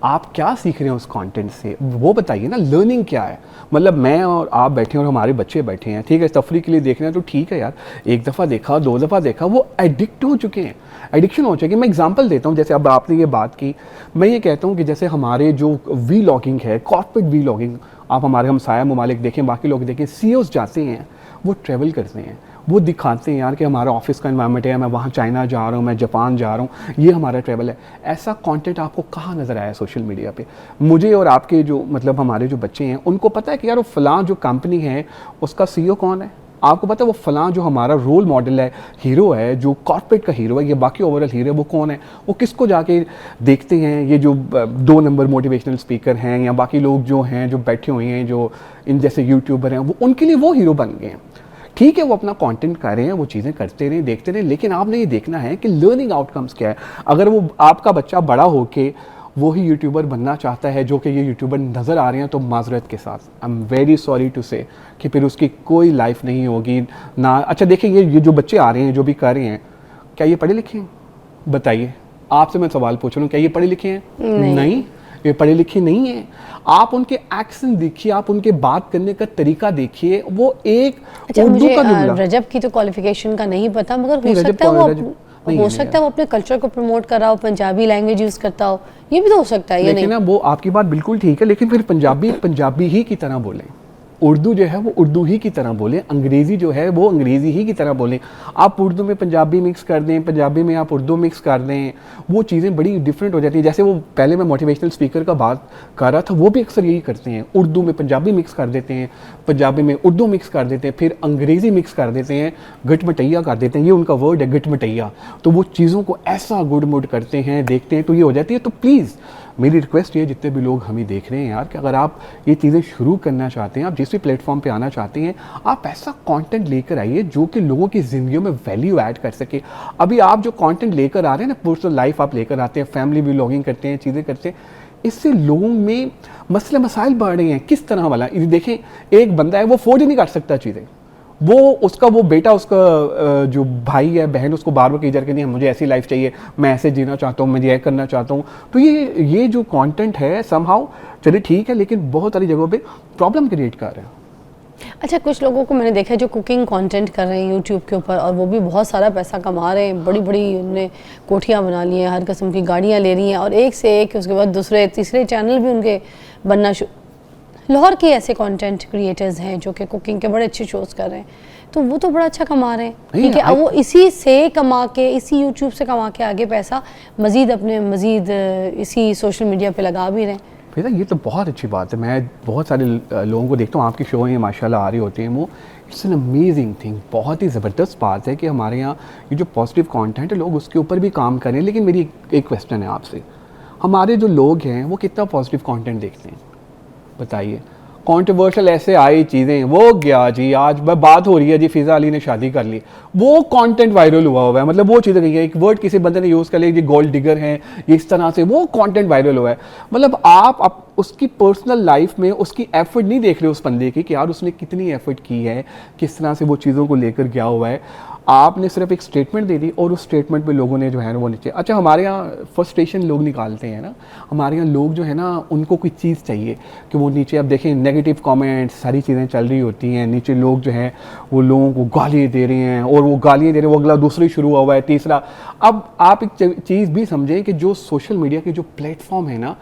आप क्या सीख रहे हैं उस कंटेंट से, वो बताइए ना। लर्निंग क्या है? मतलब मैं और आप बैठे हैं और हमारे बच्चे बैठे हैं, ठीक है, तफरी के लिए देख रहे हैं तो ठीक है यार, एक दफ़ा देखा, दो दफ़ा देखा, वो एडिक्ट हो चुके हैं, एडिक्शन हो चुकी है। मैं एग्जांपल देता हूँ, जैसे अब आपने ये बात की, मैं ये कहता हूँ कि जैसे हमारे जो वी लॉगिंग है, कॉर्पोरेट वी लॉगिंग, आप हमारे हमसाया ममालिक देखें, बाकी लोग देखें, CEOs जाते हैं, वो ट्रैवल करते हैं, वो दिखाते हैं यार कि हमारा ऑफिस का एनवायरनमेंट है, मैं वहाँ चाइना जा रहा हूँ, मैं जापान जा रहा हूँ, ये हमारा ट्रैवल है। ऐसा कंटेंट आपको कहाँ नज़र आया सोशल मीडिया पे? मुझे और आपके जो मतलब हमारे जो बच्चे हैं, उनको पता है कि यार वो फ़लाँ जो कंपनी है उसका CEO कौन है? आपको पता है वो फ़लाँ जो हमारा रोल मॉडल है, हीरो है, जो कॉर्पोरेट का हीरो है, ये बाकी ओवरऑल हीरो है, वो कौन है? वो किसको जाके देखते हैं? ये जो 2 नंबर मोटिवेशनल स्पीकर हैं या बाकी लोग जो हैं, जो बैठे हुए हैं, जो इन जैसे यूट्यूबर हैं, वो उनके लिए वो हीरो बन गए हैं। ठीक है, वो अपना कंटेंट कर रहे हैं, वो चीज़ें करते रहें, देखते रहें, लेकिन आपने ये देखना है कि लर्निंग आउटकम्स क्या है। अगर वो आपका बच्चा बड़ा होके वो ही यूट्यूबर बनना चाहता है, जो कि ये यूट्यूबर नज़र आ रहे हैं, तो माजरत के साथ I am very sorry to say कि फिर उसकी कोई लाइफ नहीं होगी ना। अच्छा देखिए, ये जो बच्चे आ रहे हैं, जो भी कर रहे हैं, क्या ये पढ़े लिखे हैं? बताइए, आपसे मैं सवाल पूछ रहा हूँ, क्या ये पढ़े लिखे हैं? नहीं, ये पढ़े लिखे नहीं हैं। आप उनके एक्शन देखिए, आप उनके बात करने का तरीका देखिए, वो एक अच्छा, उर्दू मुझे का जुमला। रजब की तो क्वालिफिकेशन का नहीं पता, मगर नहीं, हो रजब सकता है कौन है? वो रजब नहीं हो है, सकता है वो अपने कल्चर को प्रमोट कर रहा हो, पंजाबी लैंग्वेज यूज़ करता हो, ये भी तो हो सकता है, ये लेकिन नहीं। ना वो आपकी बात बिल्कुल ठीक है, लेकिन फिर पंजाबी पंजाबी ही की तरह बोलें, उर्दू जो है वो उर्दू ही की तरह बोलें, अंग्रेज़ी जो है वो अंग्रेज़ी ही की तरह बोलें। आप उर्दू में पंजाबी मिक्स कर दें, पंजाबी में आप उर्दू मिक्स कर दें, वो चीज़ें बड़ी डिफरेंट हो जाती हैं। जैसे वो पहले मैं मोटिवेशनल स्पीकर का बात कर रहा था, वो भी अक्सर यही करते हैं, उर्दू में पंजाबी मिक्स कर देते हैं, पंजाबी में उर्दू मिक्स कर देते हैं, फिर अंग्रेज़ी मिक्स कर देते हैं, गटमटैया कर देते हैं, ये उनका वर्ड है गटमटैया। तो वो चीज़ों को ऐसा गुड मुड करते हैं, देखते हैं, तो ये हो जाती है। तो प्लीज़ मेरी रिक्वेस्ट ये, जितने भी लोग हमें देख रहे हैं यार, कि अगर आप ये चीज़ें शुरू करना चाहते हैं, आप जिस भी प्लेटफॉर्म पे आना चाहते हैं, आप ऐसा कंटेंट लेकर आइए जो कि लोगों की ज़िंदगियों में वैल्यू ऐड कर सके। अभी आप जो कंटेंट लेकर आ रहे हैं ना, पर्सनल लाइफ आप लेकर आते हैं, फैमिली व्लॉगिंग करते हैं, चीज़ें करते हैं, इससे लोगों में मसले मसाइल बढ़ रहे हैं। किस तरह वाला? ये देखें, एक बंदा है वो अफोर्ड ही नहीं कर सकता चीज़ें, वो उसका वो बेटा, उसका जो भाई है, बहन, उसको बार बार कही जा रही है मुझे ऐसी लाइफ चाहिए, मैं ऐसे जीना चाहता हूँ, मैं ये करना चाहता हूँ। तो ये जो कंटेंट है समहाउ चलिए ठीक है, लेकिन बहुत सारी जगहों पे प्रॉब्लम क्रिएट कर रहे हैं। अच्छा, कुछ लोगों को मैंने देखा है जो कुकिंग कंटेंट कर रहे हैं यूट्यूब के ऊपर, और वो भी बहुत सारा पैसा कमा रहे हैं, बड़ी बड़ी उन्होंने कोठियाँ बना ली हैं, हर किस्म की गाड़ियाँ ले रही हैं, और एक से एक उसके बाद दूसरे तीसरे चैनल भी उनके बनना लाहौर के ऐसे कंटेंट क्रिएटर्स हैं जो कि कुकिंग के बड़े अच्छे शोज़ कर रहे हैं, तो वो तो बड़ा अच्छा कमा रहे हैं, ठीक है। अब वो इसी से कमा के, इसी यूट्यूब से कमा के आगे पैसा मज़ीद इसी सोशल मीडिया पे लगा भी रहे हैं। फिर ये तो बहुत अच्छी बात है। मैं बहुत सारे लोगों को देखता हूँ, आपकी शो हैं माशाल्लाह आ रही होती हैं, वो इट्स एन अमेजिंग थिंग। बहुत ही ज़बरदस्त बात है कि हमारे यहाँ ये जो पॉजिटिव कंटेंट है, लोग उसके ऊपर भी काम करें। लेकिन मेरी एक क्वेश्चन है आपसे, हमारे जो लोग हैं वो कितना पॉजिटिव कंटेंट देखते हैं? बताइए। कंट्रोवर्शियल ऐसे आई चीज़ें, वो गया जी, आज बात हो रही है जी, फिज़ा अली ने शादी कर ली, वो कंटेंट वायरल हुआ है। मतलब वो चीज़ें कही है, एक वर्ड किसी बंदे ने यूज़ कर लिया, ये गोल्ड डिगर हैं, ये इस तरह से, वो कंटेंट वायरल हुआ है। मतलब आप उसकी पर्सनल लाइफ में उसकी एफर्ट नहीं देख रहे उस बंदे की कि यार उसने कितनी एफर्ट की है, किस तरह से वो चीज़ों को लेकर गया हुआ है। आपने सिर्फ एक स्टेटमेंट दे दी और उस स्टेटमेंट पे लोगों ने जो है ना वो नीचे, अच्छा हमारे यहाँ फ्रस्ट्रेशन लोग निकालते हैं ना, हमारे यहाँ लोग जो है ना उनको कोई चीज़ चाहिए कि वो नीचे, अब देखें नेगेटिव कमेंट्स सारी चीज़ें चल रही होती हैं, नीचे लोग जो है वो लोगों को गालियाँ दे रहे हैं, और वो गालियाँ दे रहे हैं, वो अगला दूसरी शुरू हुआ है, तीसरा। अब आप एक चीज़ भी समझें कि जो सोशल मीडिया के जो प्लेटफॉर्म है ना,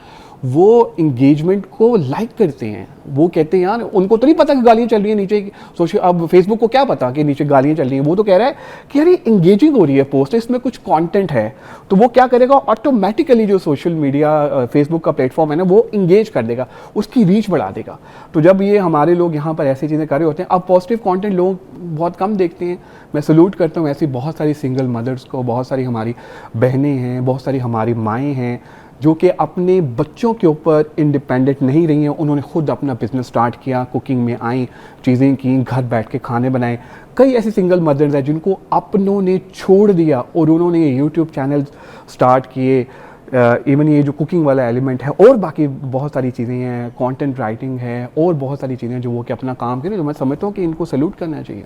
वो इंगेजमेंट को लाइक करते हैं। वो कहते हैं यार, उनको तो नहीं पता कि गालियाँ चल रही हैं नीचे सोशल, अब फेसबुक को क्या पता कि नीचे गालियाँ चल रही हैं। वो तो कह रहा है कि यार ये इंगेजिंग हो रही है पोस्ट, इसमें कुछ कंटेंट है, तो वो क्या करेगा, ऑटोमेटिकली जो सोशल मीडिया फेसबुक का प्लेटफॉर्म है ना, वो इंगेज कर देगा, उसकी रीच बढ़ा देगा। तो जब ये हमारे लोग यहाँ पर ऐसी चीज़ें कर रहे होते हैं, अब पॉजिटिव कॉन्टेंट लोग बहुत कम देखते हैं। मैं सल्यूट करता हूँ ऐसी बहुत सारी सिंगल मदर्स को, बहुत सारी हमारी बहनें हैं, बहुत सारी हमारी माएँ हैं जो कि अपने बच्चों के ऊपर इंडिपेंडेंट नहीं रही हैं। उन्होंने खुद अपना बिजनेस स्टार्ट किया, कुकिंग में आई, चीज़ें की, घर बैठ के खाने बनाए। कई ऐसी सिंगल मदर्स हैं जिनको अपनों ने छोड़ दिया और उन्होंने यूट्यूब चैनल स्टार्ट किए, इवन ये जो कुकिंग वाला एलिमेंट है और बाकी बहुत सारी चीज़ें हैं, कंटेंट राइटिंग है और बहुत सारी चीज़ें जो वो कि अपना काम करें, जो मैं समझता हूँ कि इनको सैल्यूट करना चाहिए।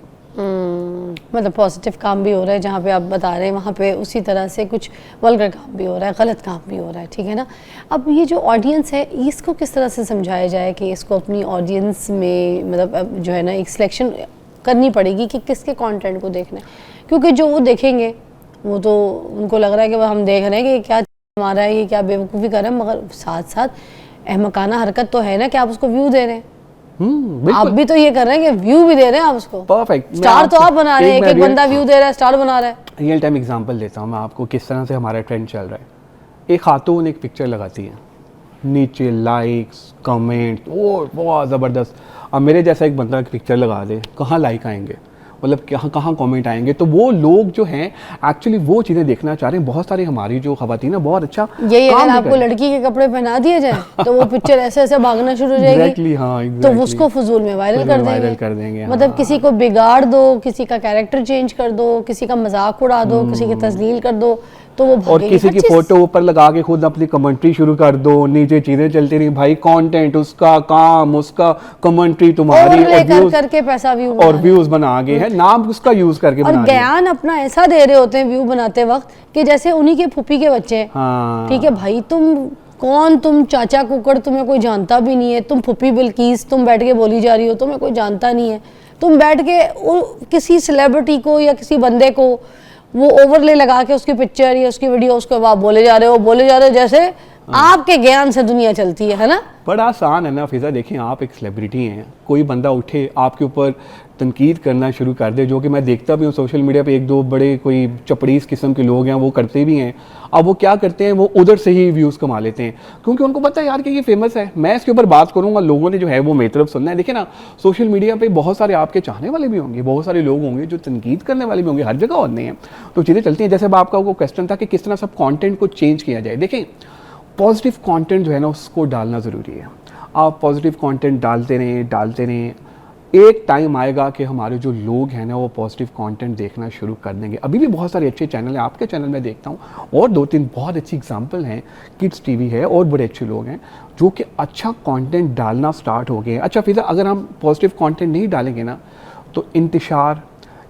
मतलब पॉजिटिव काम भी हो रहा है जहाँ पे आप बता रहे हैं, वहाँ पे उसी तरह से कुछ वल्गर काम भी हो रहा है, गलत काम भी हो रहा है, ठीक है ना। अब ये जो ऑडियंस है इसको किस तरह से समझाया जाए कि इसको अपनी ऑडियंस में मतलब अब जो है ना एक सिलेक्शन करनी पड़ेगी कि किसके कंटेंट को देखना है, क्योंकि जो वो देखेंगे वो तो उनको लग रहा है कि हम देख रहे हैं कि क्या हमारा है, ये क्या बेवकूफ़ी कर रहे हैं, मगर साथ साथ अहमकाना हरकत तो है ना कि आप उसको व्यू दे रहे हैं। आप भी तो ये कर रहे हैं कि व्यू भी दे रहे हैं आप उसको। परफेक्ट। स्टार तो आप बना रहे हैं, एक बंदा व्यू दे रहा है, स्टार बना रहा है। रियल टाइम एग्जांपल देता हूँ मैं आपको किस तरह से हमारा ट्रेंड चल रहा है। एक खातून एक पिक्चर लगाती है, नीचे लाइक्स कमेंट और बहुत ज़बरदस्त। अब मेरे जैसा एक बंदा पिक्चर लगा दे, कहाँ लाइक आएंगे, मतलब कहाँ कमेंट आएंगे। तो वो लोग जो हैं एक्चुअली वो चीज़ें देखना चाह रहे हैं। बहुत सारी हमारी जो खवातीन है बहुत अच्छा यही अगर आपको लड़की के कपड़े पहना दिए जाए तो वो पिक्चर ऐसे ऐसे भागना शुरू हो जाएगी। Exactly, हाँ, exactly. तो उसको फजूल में वायरल कर देंगे। मतलब हाँ। किसी को बिगाड़ दो, किसी का कैरेक्टर चेंज कर दो, किसी का मजाक उड़ा दो, किसी की तस्लील कर दो, तो वो और किसी की फोटो ऊपर लगा के खुद अपनी कमेंट्री शुरू कर दो, नीचे चीजें चलती रही। भाई कंटेंट उसका काम, उसका कमेंट्री तुम्हारी और करके पैसा व्यू और व्यूज बना आगे है, नाम उसका यूज करके और ज्ञान अपना ऐसा दे रहे होते हैं व्यू बनाते वक्त कि जैसे उन्हीं के फूफी के बच्चे। हाँ। ठीक है भाई, तुम कौन, तुम चाचा कुकड़, तुम्हें कोई जानता भी नहीं है। तुम फूफी बिल्किस, तुम बैठ के बोली जा रही हो, तुम्हें कोई जानता नहीं है। तुम बैठ के किसी सेलिब्रिटी को या किसी बंदे को वो ओवरले लगा के उसकी पिक्चर या उसकी वीडियो उसको आप बोले जा रहे हो जैसे आपके ज्ञान से दुनिया चलती है ना। बड़ा आसान है ना फिजा। देखिए आप एक सेलिब्रिटी हैं, कोई बंदा उठे आपके ऊपर तनकीद करना शुरू कर दे, जो कि मैं देखता भी हूँ सोशल मीडिया पे, एक दो बड़े कोई चपड़ीस किस्म के लोग हैं वो करते भी हैं। अब वो क्या करते हैं, वो उधर से ही व्यूज़ कमा लेते हैं क्योंकि उनको पता है यार कि ये फेमस है। मैं इसके ऊपर बात करूँगा, लोगों ने जो है वो मेरी तरफ सुनना है। देखिए ना, सोशल मीडिया पे बहुत सारे आपके चाहने वाले भी होंगे, बहुत सारे लोग होंगे जो तनकीद करने वाले भी होंगे, हर जगह होते हैं। तो चीज़ें चलती हैं। जैसे अब आपका वो क्वेश्चन था कि किस तरह सब कॉन्टेंट को चेंज किया जाए। देखें पॉजिटिव कंटेंट जो है ना उसको डालना ज़रूरी है। आप पॉजिटिव कंटेंट डालते रहें, एक टाइम आएगा कि हमारे जो लोग हैं ना वो पॉजिटिव कंटेंट देखना शुरू कर देंगे। अभी भी बहुत सारे अच्छे चैनल हैं, आपके चैनल में देखता हूँ और 2-3 बहुत अच्छी एग्जांपल हैं। किड्स टीवी है और बड़े अच्छे लोग हैं जो कि अच्छा कंटेंट डालना स्टार्ट हो गए हैं। अच्छा फिजा, अगर हम पॉजिटिव कंटेंट नहीं डालेंगे ना तो इंतशार,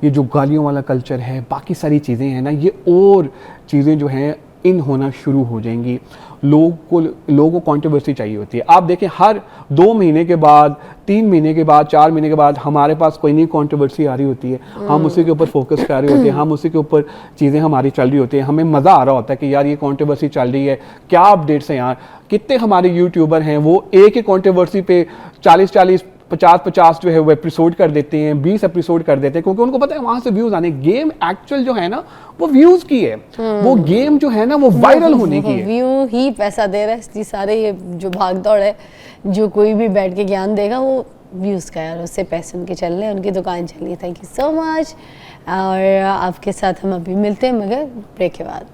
ये जो गालियों वाला कल्चर है, बाकी सारी चीज़ें हैं ना, ये और चीज़ें जो हैं इन होना शुरू हो जाएंगी। लोगों को कंट्रोवर्सी चाहिए होती है। आप देखें हर 2 महीने के बाद, 3 महीने के बाद, 4 महीने के बाद हमारे पास कोई नई कंट्रोवर्सी आ रही होती है। हम उसी के ऊपर फोकस कर रहे होते हैं, हम उसी के ऊपर चीज़ें हमारी चल रही होती है। हमें मज़ा आ रहा होता है कि यार ये कंट्रोवर्सी चल रही है, क्या अपडेट्स हैं यार। कितने हमारे यूट्यूबर हैं वो एक ही कंट्रोवर्सी पे 40-40 50-50 जो है वो एपिसोड कर देते हैं, 20 एपिसोड कर देते हैं, क्योंकि उनको पता है वहां से व्यूज आने। गेम एक्चुअल जो है ना वो व्यूज की है, वो गेम जो है ना वो वायरल होने की है। व्यू ही पैसा दे रहा है। इसलिए सारे ये जो भाग दौड़ है, जो कोई भी बैठ के ज्ञान देगा वो व्यूज का यार, उससे पैसे उनके चल रहे हैं, उनकी दुकान चल रही है। Thank you so much. और आपके साथ हम अभी मिलते हैं मगर ब्रेक के बाद।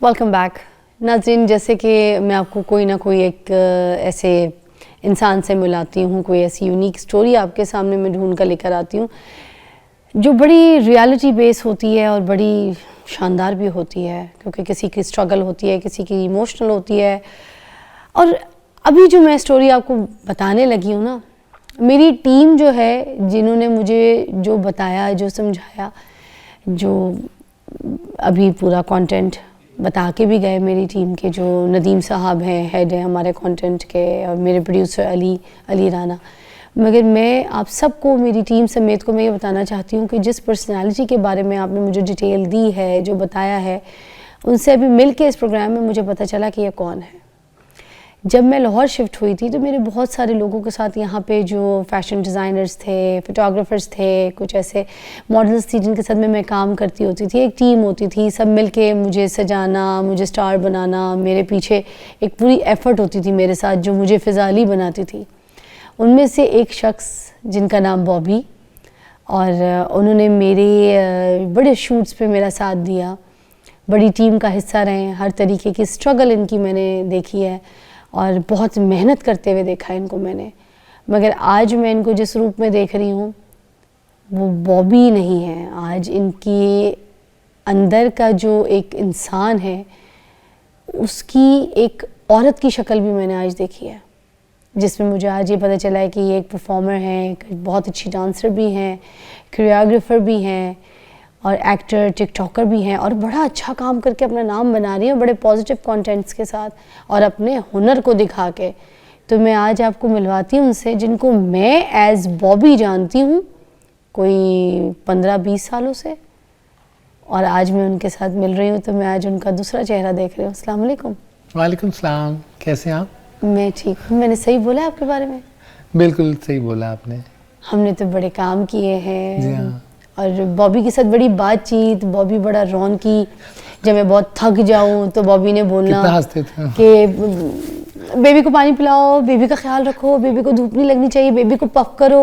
वेलकम बैक नाज़रीन। जैसे कि मैं आपको कोई ना कोई एक ऐसे इंसान से मिलाती हूँ, कोई ऐसी यूनिक स्टोरी आपके सामने मैं ढूंढ कर लेकर आती हूँ जो बड़ी रियलिटी बेस होती है और बड़ी शानदार भी होती है, क्योंकि किसी की स्ट्रगल होती है, किसी की इमोशनल होती है। और अभी जो मैं स्टोरी आपको बताने लगी हूँ ना, मेरी टीम जो है जिन्होंने मुझे जो बताया, जो समझाया, जो अभी पूरा कंटेंट बता के भी गए, मेरी टीम के जो नदीम साहब हैं, हेड हैं हमारे कंटेंट के, और मेरे प्रोड्यूसर अली राना। मगर मैं आप सबको, मेरी टीम समेत को मैं ये बताना चाहती हूँ कि जिस पर्सनालिटी के बारे में आपने मुझे डिटेल दी है, जो बताया है, उनसे अभी मिल के इस प्रोग्राम में मुझे पता चला कि ये कौन है। जब मैं लाहौर शिफ्ट हुई थी तो मेरे बहुत सारे लोगों के साथ यहाँ पे जो फ़ैशन डिज़ाइनर्स थे, फ़ोटोग्राफ़र्स थे, कुछ ऐसे मॉडल्स थी जिनके साथ में मैं काम करती होती थी। एक टीम होती थी, सब मिलके मुझे सजाना, मुझे स्टार बनाना, मेरे पीछे एक पूरी एफ़र्ट होती थी मेरे साथ, जो मुझे फ़िज़ा अली बनाती थी। उनमें से एक शख्स जिनका नाम बॉबी, और उन्होंने मेरे बड़े शूट्स पे मेरा साथ दिया, बड़ी टीम का हिस्सा रहे, हर तरीके की स्ट्रगल इनकी मैंने देखी है और बहुत मेहनत करते हुए देखा है इनको मैंने। मगर आज मैं इनको जिस रूप में देख रही हूँ, वो बॉबी नहीं है। आज इनके अंदर का जो एक इंसान है उसकी एक औरत की शक्ल भी मैंने आज देखी है, जिसमें मुझे आज ये पता चला है कि ये एक परफॉर्मर हैं, एक बहुत अच्छी डांसर भी हैं, कोरियोग्राफर भी हैं और एक्टर, टिकटॉकर भी हैं और बड़ा अच्छा काम करके अपना नाम बना रही हैं बड़े पॉजिटिव कंटेंट्स के साथ और अपने हुनर को दिखा के। तो मैं आज आपको मिलवाती हूँ उनसे जिनको मैं एज बॉबी जानती हूँ कोई 15-20 सालों से, और आज मैं उनके साथ मिल रही हूँ तो मैं आज उनका दूसरा चेहरा देख रही हूँ। अस्सलाम वालेकुम। वालेकुम सलाम, कैसे हैं आप? मैं ठीक हूँ। मैंने सही बोला है आपके बारे में? बिल्कुल सही बोला आपने। हमने तो बड़े काम किए हैं। जी हाँ। और बॉबी के साथ बड़ी बातचीत, बॉबी बड़ा रौनकी। जब मैं बहुत थक जाऊँ तो बॉबी ने बोलना कितना हंसते थे कि बेबी को पानी पिलाओ, बेबी का ख्याल रखो, बेबी को धूप नहीं लगनी चाहिए, बेबी को पफ करो।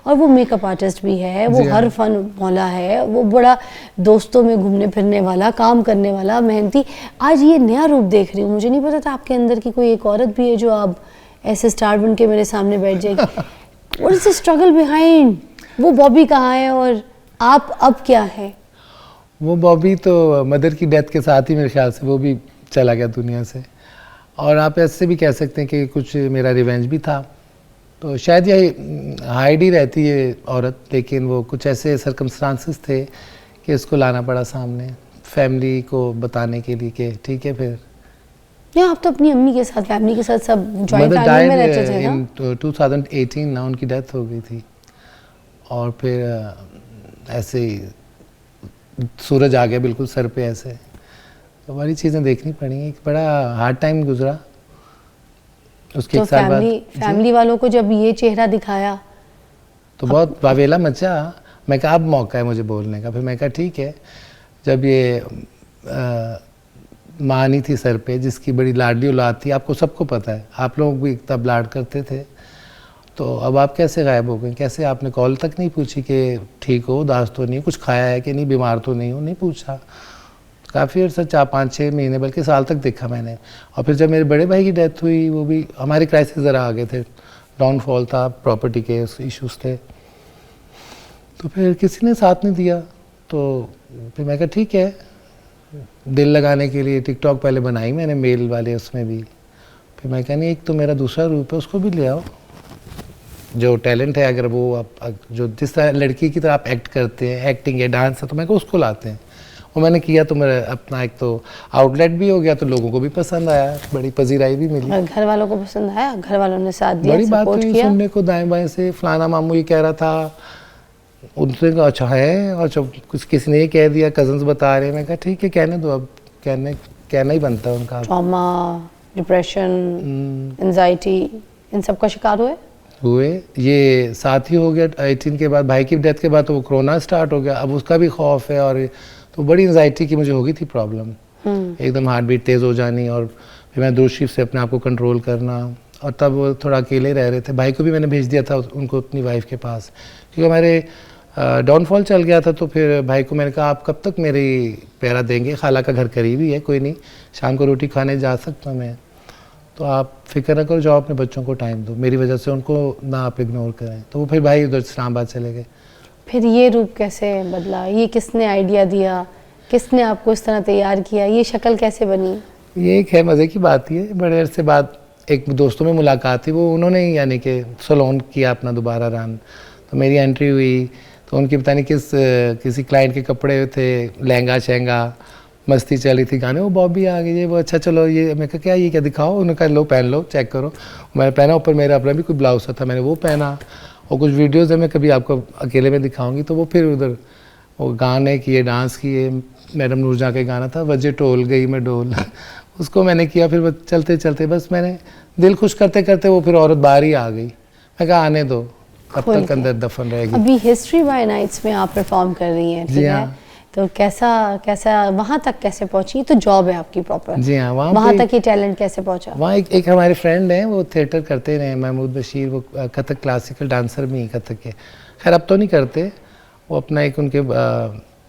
और वो मेकअप आर्टिस्ट भी है, वो हर फन मौला है, वो बड़ा दोस्तों में घूमने फिरने वाला, काम करने वाला, मेहनती। आज ये नया रूप देख रही हूँ, मुझे नहीं पता था आपके अंदर की कोई एक औरत भी है जो आप ऐसे स्टार बन के मेरे सामने बैठ जाएगी। What is the struggle behind? वो बॉबी कहाँ है और आप अब क्या है? वो बॉबी तो मदर की डेथ के साथ ही मेरे ख्याल से वो भी चला गया दुनिया से, और आप ऐसे भी कह सकते हैं कि कुछ मेरा रिवेंज भी था। तो शायद ये हाइड ही रहती है औरत, लेकिन वो कुछ ऐसे सर्कमस्टांसेस थे कि इसको लाना पड़ा सामने फैमिली को बताने के लिए कि ठीक है। फिर नहीं, आप तो अपनी अम्मी के साथ, फैमिली के साथ सब जॉइंट फैमिली में रहते थे ना? इन 2018 ना उनकी डेथ हो गई थी, और फिर ऐसे ही सूरज आ गया बिल्कुल सर पे ऐसे। तो बड़ी चीज़ें देखनी पड़ी, एक बड़ा हार्ड टाइम गुजरा उसके तो एक साल बाद। फैमिली वालों को जब ये चेहरा दिखाया तो बहुत वावेला मचा। मैं कहा अब मौका है मुझे बोलने का। फिर मैं कहा ठीक है। जब ये माँ नहीं थी सर पे, जिसकी बड़ी लाडली औलाद थी, आपको सबको पता है, आप लोग भी तब लाड करते थे, तो अब आप कैसे गायब हो गए? कैसे आपने कॉल तक नहीं पूछी कि ठीक हो, उदास तो नहीं, कुछ खाया है कि नहीं, बीमार तो नहीं हो? नहीं पूछा। काफ़ी अर्सा 4-5-6 महीने बल्कि साल तक देखा मैंने। और फिर जब मेरे बड़े भाई की डेथ हुई, वो भी हमारे क्राइसिस ज़रा आ गए थे, डाउनफॉल था, प्रॉपर्टी के इश्यूज थे, तो फिर किसी ने साथ नहीं दिया। तो फिर मैं कहा ठीक है, दिल लगाने के लिए टिकटॉक पहले बनाई मैंने, मेल वाले उसमें भी। फिर मैं कहा नहीं, एक तो मेरा दूसरा रूप है, उसको भी ले आओ, जो टैलेंट है, अगर वो आप जो जिस तरह लड़की की तरह आप एक्ट करते हैं, एक्टिंग है, डांस है, तो मैं को उसको लाते हैं। वो मैंने किया तो मेरा अपना एक तो आउटलेट भी हो गया, तो लोगों को भी पसंद आया, बड़ी पजीराई भी मिली। और घर वालों को पसंद आया? घर वालों ने साथ दिया, बड़ी बात सपोर्ट हुई किया? सुनने को दाएं बाएं से, फलाना मामू ये कह रहा था, उनसे कहा अच्छा है, और जब कुछ किसी ने ये कह दिया, कजन्स बता रहे हैं, मैं कहा ठीक है कहने दो, अब कहना ही बनता है उनका। ट्रॉमा, डिप्रेशन, एंजाइटी, इन सब का शिकार हुए? ये साथ ही हो गया 18 के बाद, भाई की डेथ के बाद तो वो कोरोना स्टार्ट हो गया, अब उसका भी खौफ है। और तो बड़ी एंजाइटी की मुझे हो गई थी प्रॉब्लम, एकदम हार्ट बीट तेज़ हो जानी, और फिर मैं दूसरी से अपने आप को कंट्रोल करना। और तब वो थोड़ा अकेले रह रहे थे। भाई को भी मैंने भेज दिया था उनको अपनी वाइफ के पास, क्योंकि हमारे डाउनफॉल चल गया था। तो फिर भाई को मैंने कहा आप कब तक मेरी पैरा देंगे, खाला का घर करीब ही है, कोई नहीं, शाम को रोटी खाने जा सकता हूँ मैं, तो आप फिक्र ना करो, जाओ अपने बच्चों को टाइम दो, मेरी वजह से उनको ना आप इग्नोर करें। तो वो फिर भाई उधर इस्लामाबाद चले गए। फिर ये रूप कैसे बदला? ये किसने आइडिया दिया? किसने आपको इस तरह तैयार किया? ये शक्ल कैसे बनी? ये एक है मज़े की बात, ये बड़े अरसे बाद एक दोस्तों में मुलाकात थी, वो उन्होंने यानी कि सलोन किया अपना दोबारा रन, तो मेरी एंट्री हुई, तो उनकी पता नहीं किसी क्लाइंट के कपड़े थे, लहंगा शहंगा, मस्ती चली थी, गाने, वो बॉबी आ गई, ये वो अच्छा चलो ये, मैं कहा क्या ये क्या दिखाओ, उन्होंने कहा लो पहन लो चेक करो। मैंने पहना, ऊपर मेरा अपना भी कोई ब्लाउज था, मैंने वो पहना, और कुछ वीडियोज़ है मैं कभी आपको अकेले में दिखाऊंगी। तो वो फिर उधर वो गाने किए, डांस किए, मैडम नूरजहाँ का गाना था, वजह टोल गई मैं डोल उसको मैंने किया। फिर वो चलते चलते बस मैंने दिल खुश करते करते वो फिर औरत बाहर ही आ गई। मैं कहा आने दो, कब तक अंदर दफन रहेगी। अभी हिस्ट्री बाय नाइट्स में आप परफॉर्म कर रही हैं, ठीक है? तो कैसा वहाँ तक कैसे पहुँची? तो जॉब है आपकी प्रॉपर? जी हाँ। वहाँ तक ये टैलेंट कैसे पहुँचा? वहाँ एक हमारे फ्रेंड हैं, वो थिएटर करते रहे, महमूद बशीर, वो कथक क्लासिकल डांसर भी कथक के, खैर अब तो नहीं करते, वो अपना एक उनके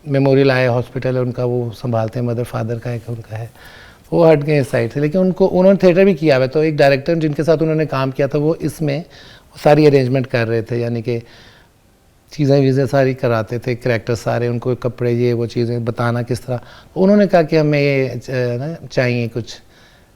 मेमोरियल आया हॉस्पिटल है उनका, वो संभालते हैं, मदर फादर का एक उनका है, वो हट गए इस साइड से। लेकिन उन्होंने थिएटर भी किया हुआ, तो एक डायरेक्टर जिनके साथ उन्होंने काम किया था, वो इसमें सारी अरेंजमेंट कर रहे थे, यानी कि चीज़ें वीज़ें सारी कराते थे, करैक्टर सारे, उनको कपड़े ये वो चीज़ें बताना किस तरह। उन्होंने कहा कि हमें ये ना चाहिए कुछ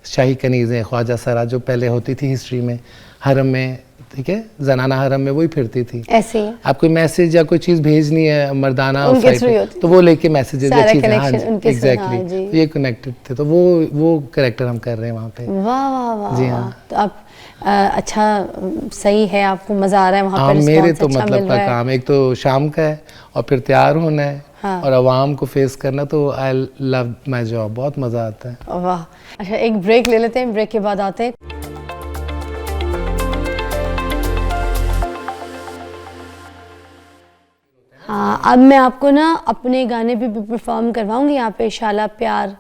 शाही कनीज़ें, ख्वाजा सरा जो पहले होती थी हिस्ट्री में, हरम में, ठीक है, जनाना हरम में वही फिरती थी। ऐसे ही आप कोई मैसेज या कोई चीज़ भेजनी है मर्दाना उनके साइड थ्रू पे, होती तो वो लेके मैसेजेस सारा या चीज़ें, हाँ connection जी, उनके से, हाँ एग्जैक्टली, जी। तो ये कनेक्टेड थे, तो वो कैरेक्टर हम कर रहे हैं वहाँ पे। वाह वाह वाह जी वाह। हाँ। तो आप अच्छा सही है, आपको मज़ा आ रहा है वहाँ हाँ, पे, मेरे रिस्पॉन्स तो अच्छा मतलब मिल का रहा है। काम एक तो शाम का है और फिर तैयार होना है, हाँ। और आवाम को फेस करना, तो आई लव माई जॉब, बहुत मज़ा आता है। वाह। अच्छा एक ब्रेक ले लेते हैं, ब्रेक के बाद आते हैं। हाँ, अब मैं आपको ना अपने गाने भी परफॉर्म करवाऊंगी यहाँ पे, शाला प्यार।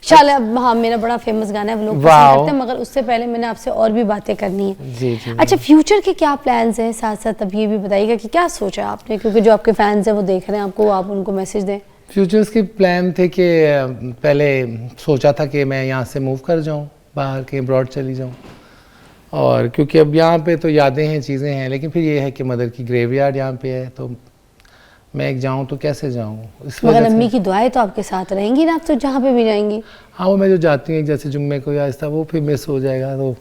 शाला, हाँ मेरा बड़ा फेमस गाना है, वो लोग पसंद वाओ। करते हैं, मगर उससे पहले मैंने आपसे और भी बातें करनी है। जी जी। अच्छा, फ्यूचर के क्या प्लान्स हैं? साथ साथ अब ये भी बताइएगा कि क्या सोचा आपने, क्योंकि जो आपके फैंस हैं वो देख रहे हैं आपको, आप उनको मैसेज दें। फ्यूचर्स के प्लान थे कि पहले सोचा था कि मैं यहाँ से मूव कर जाऊँ, बाहर के अब्रॉड चली जाऊँ, और क्योंकि अब यहाँ पे तो यादें हैं, चीज़ें हैं, लेकिन फिर ये है कि मदर की ग्रेवयार्ड यहाँ पे है, तो मैं एक जाऊँ तो कैसे जाऊँ, इस मगर वजह अम्मी से। की दुआएं तो आपके साथ रहेंगी ना, आप तो जहाँ पे भी जाएंगी। हाँ, वो मैं जो जाती हूँ जैसे जुम्मे को या ऐसा, वो फिर मिस हो जाएगा, तो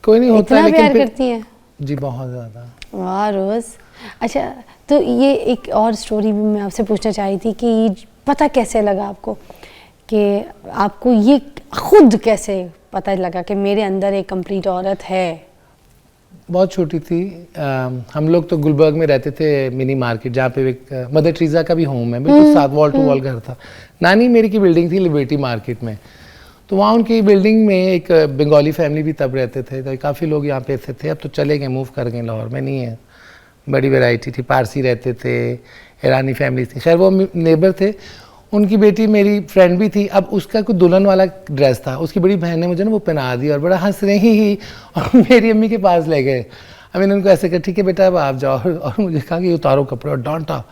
कोई नहीं होता है, इतना लेकिन प्यार फिर करती हैं? जी बहुत ज़्यादा। वाह रोज़। अच्छा, तो ये एक और स्टोरी भी मैं आपसे पूछना चाह रही थी कि ये पता कैसे लगा आपको, कि आपको ये खुद कैसे पता लगा कि मेरे अंदर एक कंप्लीट औरत है? बहुत छोटी थी, हम लोग तो गुलबर्ग में रहते थे, मिनी मार्केट, जहाँ पे एक मदर ट्रीजा का भी होम है, बिल्कुल साथ वॉल टू वॉल घर था। नानी मेरी की बिल्डिंग थी लिबर्टी मार्केट में, तो वहाँ उनकी बिल्डिंग में एक बंगाली फैमिली भी तब रहते थे, तो काफ़ी लोग यहाँ पे ऐसे थे, अब तो चले गए, मूव कर गए, लाहौर में नहीं है। बड़ी वैरायटी थी, पारसी रहते थे, ईरानी फैमिली थी, खैर वो नेबर थे। उनकी बेटी मेरी फ्रेंड भी थी, अब उसका कोई दुल्हन वाला ड्रेस था, उसकी बड़ी बहन ने मुझे ना वो पहना दी, और बड़ा हंस रही ही, और मेरी अम्मी के पास ले गए। अब मैंने उनको ऐसे कहा ठीक है बेटा अब आप जाओ, और मुझे कहा कि उतारो कपड़े, और डांटा।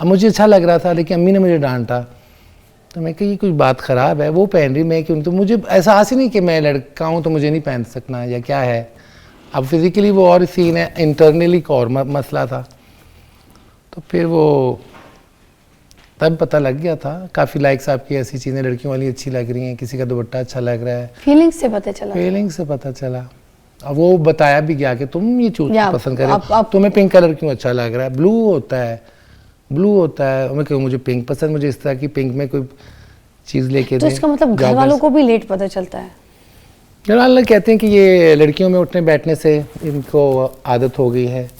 अब मुझे अच्छा लग रहा था, लेकिन अम्मी ने मुझे डांटा, तो मैं कही कुछ बात ख़राब है, वो पहन रही, मैं क्यों? तो मुझे एहसास ही नहीं कि मैं लड़का हूँ तो मुझे नहीं पहन सकना या क्या है। अब फिज़िकली वो और सीन है, इंटरनली एक और मसला था, तो फिर वो तब पता लग गया था। काफ़ी लाइक्स आपकी ऐसी चीज़ें लड़कियों वाली अच्छी लग रही हैं, किसी का दुपट्टा अच्छा लग रहा है, फीलिंग्स से पता चला? फीलिंग से पता चला। अब वो बताया भी गया कि तुम ये चूज या पसंद करे, आप तुम्हें पिंक कलर क्यों अच्छा लग रहा है, ब्लू होता है, ब्लू होता है। मैं कहूँ मुझे पिंक पसंद, मुझे इस तरह की पिंक में कोई चीज़ लेके तो दे। इसका मतलब घर वालों को भी लेट पता चलता है? घर वाले कहते हैं कि ये लड़कियों में उठने बैठने से इनको आदत हो गई है।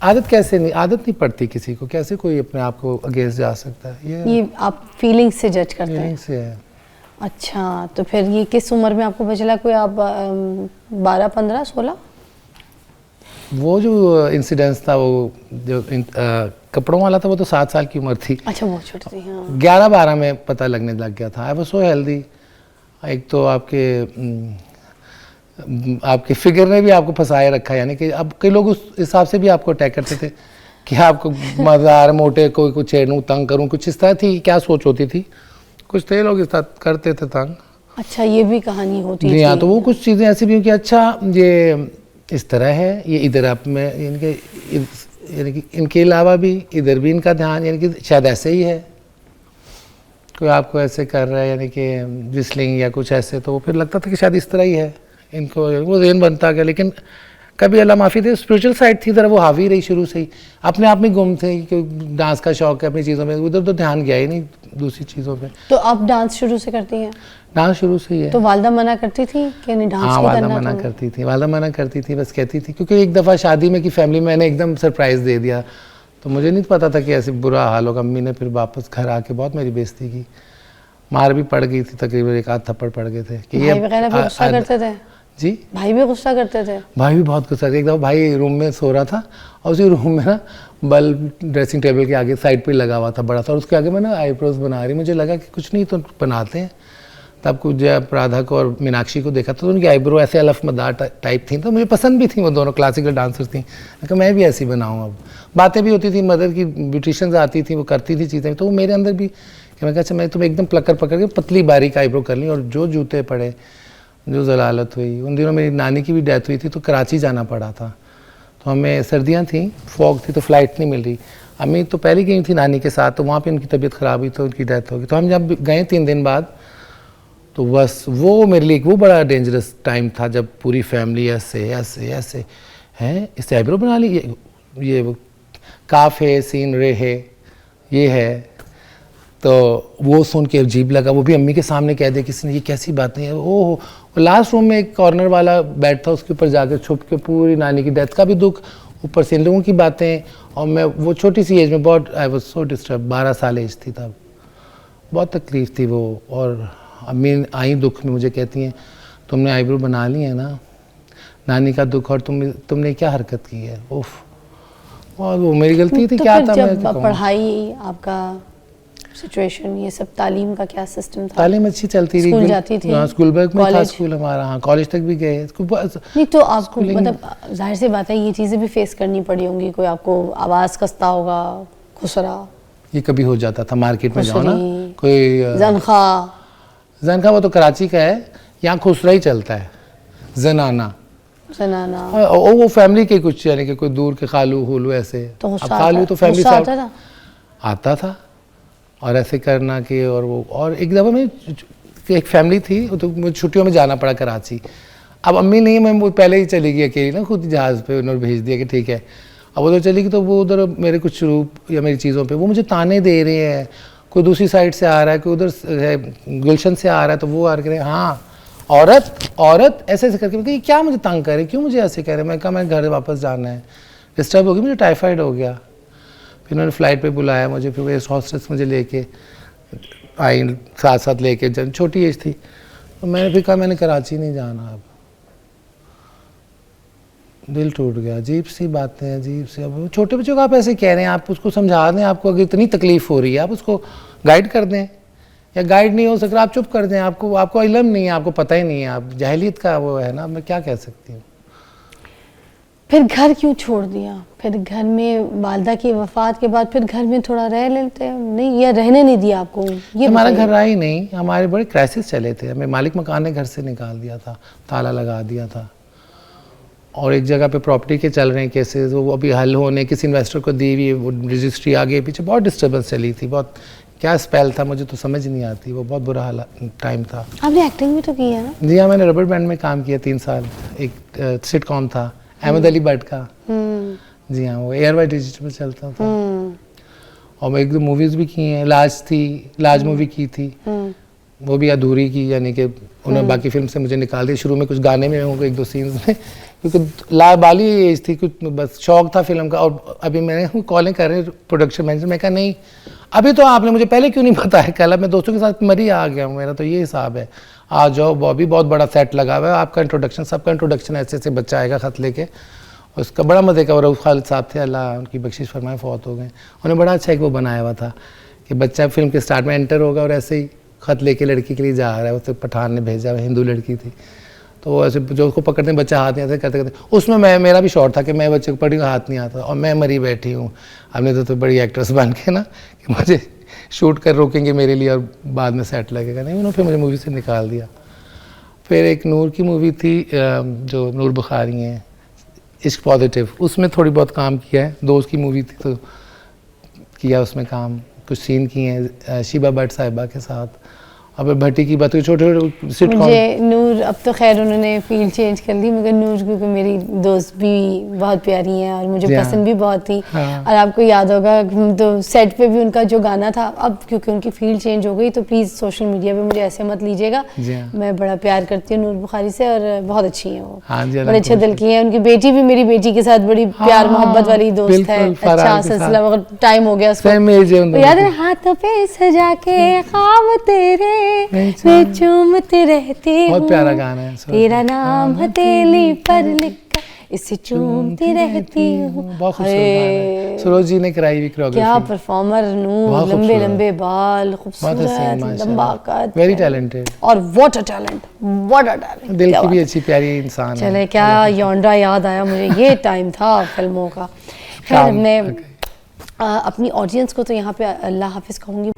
आदत कैसे नहीं, आदत नहीं पड़ती किसी को, कैसे कोई अपने आप को अगेंस्ट जा सकता है, ये आप फीलिंग्स से जज करते हैं? फीलिंग से है। अच्छा, तो फिर ये किस उम्र में आपको पता चला? कोई आप 12, 15, 16? वो जो इंसिडेंस था, वो जो कपड़ों वाला था, वो तो 7 साल की उम्र थी। अच्छा, बहुत छोटी थी। हाँ। 11-12 में पता लगने लग गया था। I was so healthy. एक तो आपके फिगर ने भी आपको फंसाए रखा है, यानी कि अब कई लोग उस हिसाब से भी आपको अटैक करते थे कि आपको मज़ार मोटे कोई कुछ छेड़ूँ, तंग करूँ, कुछ इस तरह थी। क्या सोच होती थी, कुछ थे लोग इस तरह करते थे तंग। अच्छा, ये भी कहानी होती जी थी? हाँ, तो वो कुछ चीज़ें ऐसी भी कि अच्छा ये इस तरह है, ये इधर आप में यानी कि इनके अलावा भी इधर भी इनका ध्यान, यानी कि शायद ऐसे ही है, कोई आपको ऐसे कर रहा है, यानी कि विस्लिंग या कुछ ऐसे, तो फिर लगता था कि शायद इस तरह ही है इनको, वो ज़हन बनता गया। लेकिन कभी अल्लाह माफ़ी दे, स्पिरिचुअल साइड थी ज़रा, वो हावी रही शुरू से ही। अपने आप में गुम थे कि डांस का शौक है अपनी चीज़ों में, उधर तो ध्यान गया ही नहीं दूसरी चीज़ों पे। तो आप डांस शुरू से करती हैं? डांस शुरू से ही है। तो वालदा मना करती थी कि नहीं डांस हाँ, नहीं वालदा करना? मना करती थी, वालदा मना करती थी, बस कहती थी, क्योंकि एक दफ़ा शादी में की फैमिली में मैंने एकदम सरप्राइज़ दे दिया, तो मुझे नहीं पता था कि ऐसे बुरा हाल होगा। अम्मी ने फिर वापस घर आके बहुत मेरी बेइज्जती की, मार भी पड़ गई थी, तकरीबन 1 आध थप्पड़ पड़ गए थे कि भाई वगैरह भी गुस्सा करते थे? जी, भाई भी गुस्सा करते थे? भाई भी बहुत गुस्सा थे। एक दफ़ा भाई रूम में सो रहा था, और उसी रूम में ना बल्ब ड्रेसिंग टेबल के आगे साइड पे लगा हुआ था बड़ा सा, और उसके आगे मैं ना आईब्रोज बना रही, मुझे लगा कि कुछ नहीं तो बनाते हैं। तब कुछ जब राधा को और मीनाक्षी को देखा तो उनकी आईब्रो ऐसे अलफ मदार टाइप थी, तो मुझे पसंद भी थी, वो दोनों क्लासिकल डांसर थी। तो मैं भी ऐसी बनाऊँ। अब बातें भी होती थी, मदर की ब्यूटिशियंस आती थी, वो करती थी चीज़ें, तो वो मेरे अंदर भी कि मैं कहा अच्छा मैं तुम्हें एकदम पकड़ के पतली बारीक आईब्रो कर ली, और जो जूते पड़े, जो जलालत हुई। उन दिनों मेरी नानी की भी डेथ हुई थी, तो कराची जाना पड़ा था, तो हमें सर्दियाँ थी, फॉग थी, तो फ्लाइट नहीं मिल रही। अम्मी तो पहले गई थी नानी के साथ, तो वहाँ पे उनकी तबीयत ख़राब हुई तो उनकी डेथ हो गई। तो हम जब गए 3 दिन बाद, तो बस वो मेरे लिए वो बड़ा डेंजरस टाइम था, जब पूरी फैमिली ऐसे ऐसे ऐसे हैं, इससे आईब्रो बना ली, ये काफ है, सीन रे है, ये है। तो वो सुन के अजीब लगा, वो भी अम्मी के सामने कह दे किसी ने, ये कैसी बात नहीं है। ओह, लास्ट रूम में एक कॉर्नर वाला बेड था, उसके ऊपर जाकर छुप के पूरी नानी की डेथ का भी दुख, ऊपर से इन लोगों की बातें। और मैं वो छोटी सी एज में बहुत, आई वाज सो डिस्टर्ब, 12 साल एज थी तब, बहुत तकलीफ थी वो। और अम्मी आई दुख में मुझे कहती हैं, तुमने आईब्रो बना ली है ना, नानी का दुख, और तुमने क्या हरकत की है, उफ। और वो मेरी गलती थी, तो क्या फिर था। जब पढ़ाई, आपका सिचुएशन, ये सब तालीम का क्या सिस्टम था? तालीम अच्छी चलती रही, स्कूल जाती थी? हाँ, स्कूलबर्ग में था कॉलेज? स्कूल हमारा, हाँ, कॉलेज तक भी गए। नहीं तो आपको मतलब जाहिर सी बात है ये चीज़ें भी फेस करनी पड़ी होंगी, कोई आपको आवाज़ कसता होगा, खुसरा, ये कभी हो जाता था मार्केट में जाओ ना, खुसरी, कोई जनखा, वो तो कराची का है, यहाँ खुसरा ही चलता है, जनाना। और वो फैमिली के कुछ, यानी कि कोई दूर के खालू होलू ऐसे, तो अब खालू तो फैमिली से आता था, और ऐसे करना कि, और वो, और एक दफ़ा में एक फैमिली थी, तो मुझे छुट्टियों में जाना पड़ा कराची। अब अम्मी नहीं, मैं वो पहले ही चली गई अकेली ना, खुद जहाज़ पे उन्होंने भेज दिया कि ठीक है। अब उधर चली गई, तो वो उधर मेरे कुछ रूप या मेरी चीज़ों पे वो मुझे ताने दे रहे हैं, कोई दूसरी साइड से आ रहा है, कोई उधर गुलशन से आ रहा है, तो वो आ रहे, हाँ औरत ऐसे ऐसे करके, ये क्या मुझे तंग करे, क्यों मुझे ऐसे कह रहे। मैं कहा मैं घर वापस जाना है, डिस्टर्ब हो गई, मुझे टाइफाइड हो गया। फिर उन्होंने फ़्लाइट पे बुलाया मुझे, फिर वो हॉस्टेस मुझे लेके आई, साथ साथ लेके, जब छोटी एज थी, तो मैंने फिर कहा मैंने कराची नहीं जाना। अब दिल टूट गया, अजीब सी बातें, अजीब सी। अब छोटे बच्चों को आप ऐसे कह रहे हैं, आप उसको समझा दें, आपको अगर इतनी तकलीफ़ हो रही है आप उसको गाइड कर दें, या गाइड नहीं हो सक रहा आप चुप कर दें, आपको इल्म नहीं है, आपको पता ही नहीं है, आप जहलीत का वो है ना, मैं क्या कह सकती हूँ। फिर घर क्यों छोड़ दिया? फिर घर में वालदा की वफ़ात के बाद फिर घर में थोड़ा रह लेते नहीं, या रहने नहीं दिया आपको? ये हमारा घर रहा ही नहीं, हमारे बड़े क्राइसिस चले थे, हमें मालिक मकान ने घर से निकाल दिया था, ताला लगा दिया था। और एक जगह पे प्रॉपर्टी के चल रहे हैं केसेस, वो अभी हल होने, किसी इन्वेस्टर को दी हुई, वो रजिस्ट्री आगे पीछे, बहुत डिस्टर्बेंस चली थी, बहुत क्या स्पेल था मुझे तो समझ नहीं आती, वो बहुत बुरा टाइम था। आपने एक्टिंग भी तो की है ना? जी हाँ, मैंने रबर बैंड में काम किया 3 साल, एक सिटकॉम था अहमद अली भट्ट का। जी हाँ, वो एयर वाई डिजिटल में चलता था। और मैं 1-2 मूवीज़ भी की हैं, लाज मूवी की थी, वो भी अधूरी की, यानी कि उन्होंने बाकी फिल्म से मुझे निकाल दिया। शुरू में कुछ गाने में होंगे 1-2 सीन्स में, क्योंकि लाबाली एज थी, कुछ बस शौक था फिल्म का। और अभी मैंने कॉलें कर रहे हैं प्रोडक्शन मैनेजर, मैं कहा नहीं अभी तो आपने मुझे पहले क्यों नहीं बताया, कल मैं दोस्तों के साथ मरी आ गया हूँ, मेरा तो ये हिसाब है, आ जाओ, बॉबी बहुत बड़ा सेट लगा हुआ है, आपका इंट्रोडक्शन, सबका इंट्रोडक्शन ऐसे ऐसे बच्चा आएगा ख़त लेके। उसका बड़ा मज़े का, रऊफ़ खालिद साहब थे, अल्लाह उनकी बख्शिश फरमाए, फौत हो गए। उन्होंने बड़ा अच्छा एक वो बनाया हुआ था कि बच्चा फिल्म के स्टार्ट में एंटर होगा और ऐसे ही ख़त लेके लड़की के लिए जा रहा है, उसे पठान ने भेजा, हिंदू लड़की थी, तो वो ऐसे जो उसको पकड़ते हैं, बच्चा हाथ नहीं आता, करते करते उसमें मेरा भी शॉट था कि मैं बच्चे को पकड़ी हाथ नहीं आता, और मैं मरी बैठी हूँ। हमने तो बड़ी एक्ट्रेस बन के ना कि मुझे शूट कर रोकेंगे मेरे लिए और बाद में सेट लगेगा, नहीं, उन्होंने फिर मुझे मूवी से निकाल दिया। फिर एक नूर की मूवी थी जो नूर बुखारी हैं, इश्क पॉजिटिव, उसमें थोड़ी बहुत काम किया है, दोस्त की मूवी थी तो किया उसमें काम, कुछ सीन किए हैं शीबा भट्ट साहिबा के साथ। अब भट्टी की बात हुई, छोटे छोटे सिटकॉम। मुझे नूर, अब तो खैर उन्होंने फील्ड चेंज कर दी, मगर नूर क्योंकि मेरी दोस्त भी बहुत प्यारी हैं और मुझे पसंद भी बहुत थी। और आपको याद होगा तो सेट पे भी उनका जो गाना था, अब क्योंकि उनकी फील्ड चेंज हो गई तो प्लीज़ सोशल मीडिया पे मुझे ऐसे मत लीजिएगा, मैं बड़ा प्यार करती हूँ नूर बुखारी से, और बहुत अच्छी हैं वो, बड़े अच्छे दिल की हैं। उनकी बेटी भी मेरी बेटी के साथ बड़ी प्यार मोहब्बत वाली दोस्त है, अच्छा सिलसिला, टाइम हो गया उसको, याद है, हाथों पे सजा के ख्वाब तेरे मैं चूमती रहती हूँ, बहुत प्यारा गाना है, तेरा नाम हथेली पर लिखा इसे चूमती रहती हूँ। बहुत खूबसूरत गाना है, सरोज जी ने कराई हुई कोरियोग्राफी। क्या परफॉर्मर नूर, लंबे लंबे बाल, खूबसूरत, लंबा कद, वेरी टैलेंटेड, और what a talent, what a talent, दिल की भी अच्छी प्यारी इंसान है। चले क्या योंडा याद आया मुझे, ये टाइम था फिल्मों का। खैर मैं अपनी ऑडियंस को तो यहाँ पे अल्लाह हाफिज़ कहूँगी।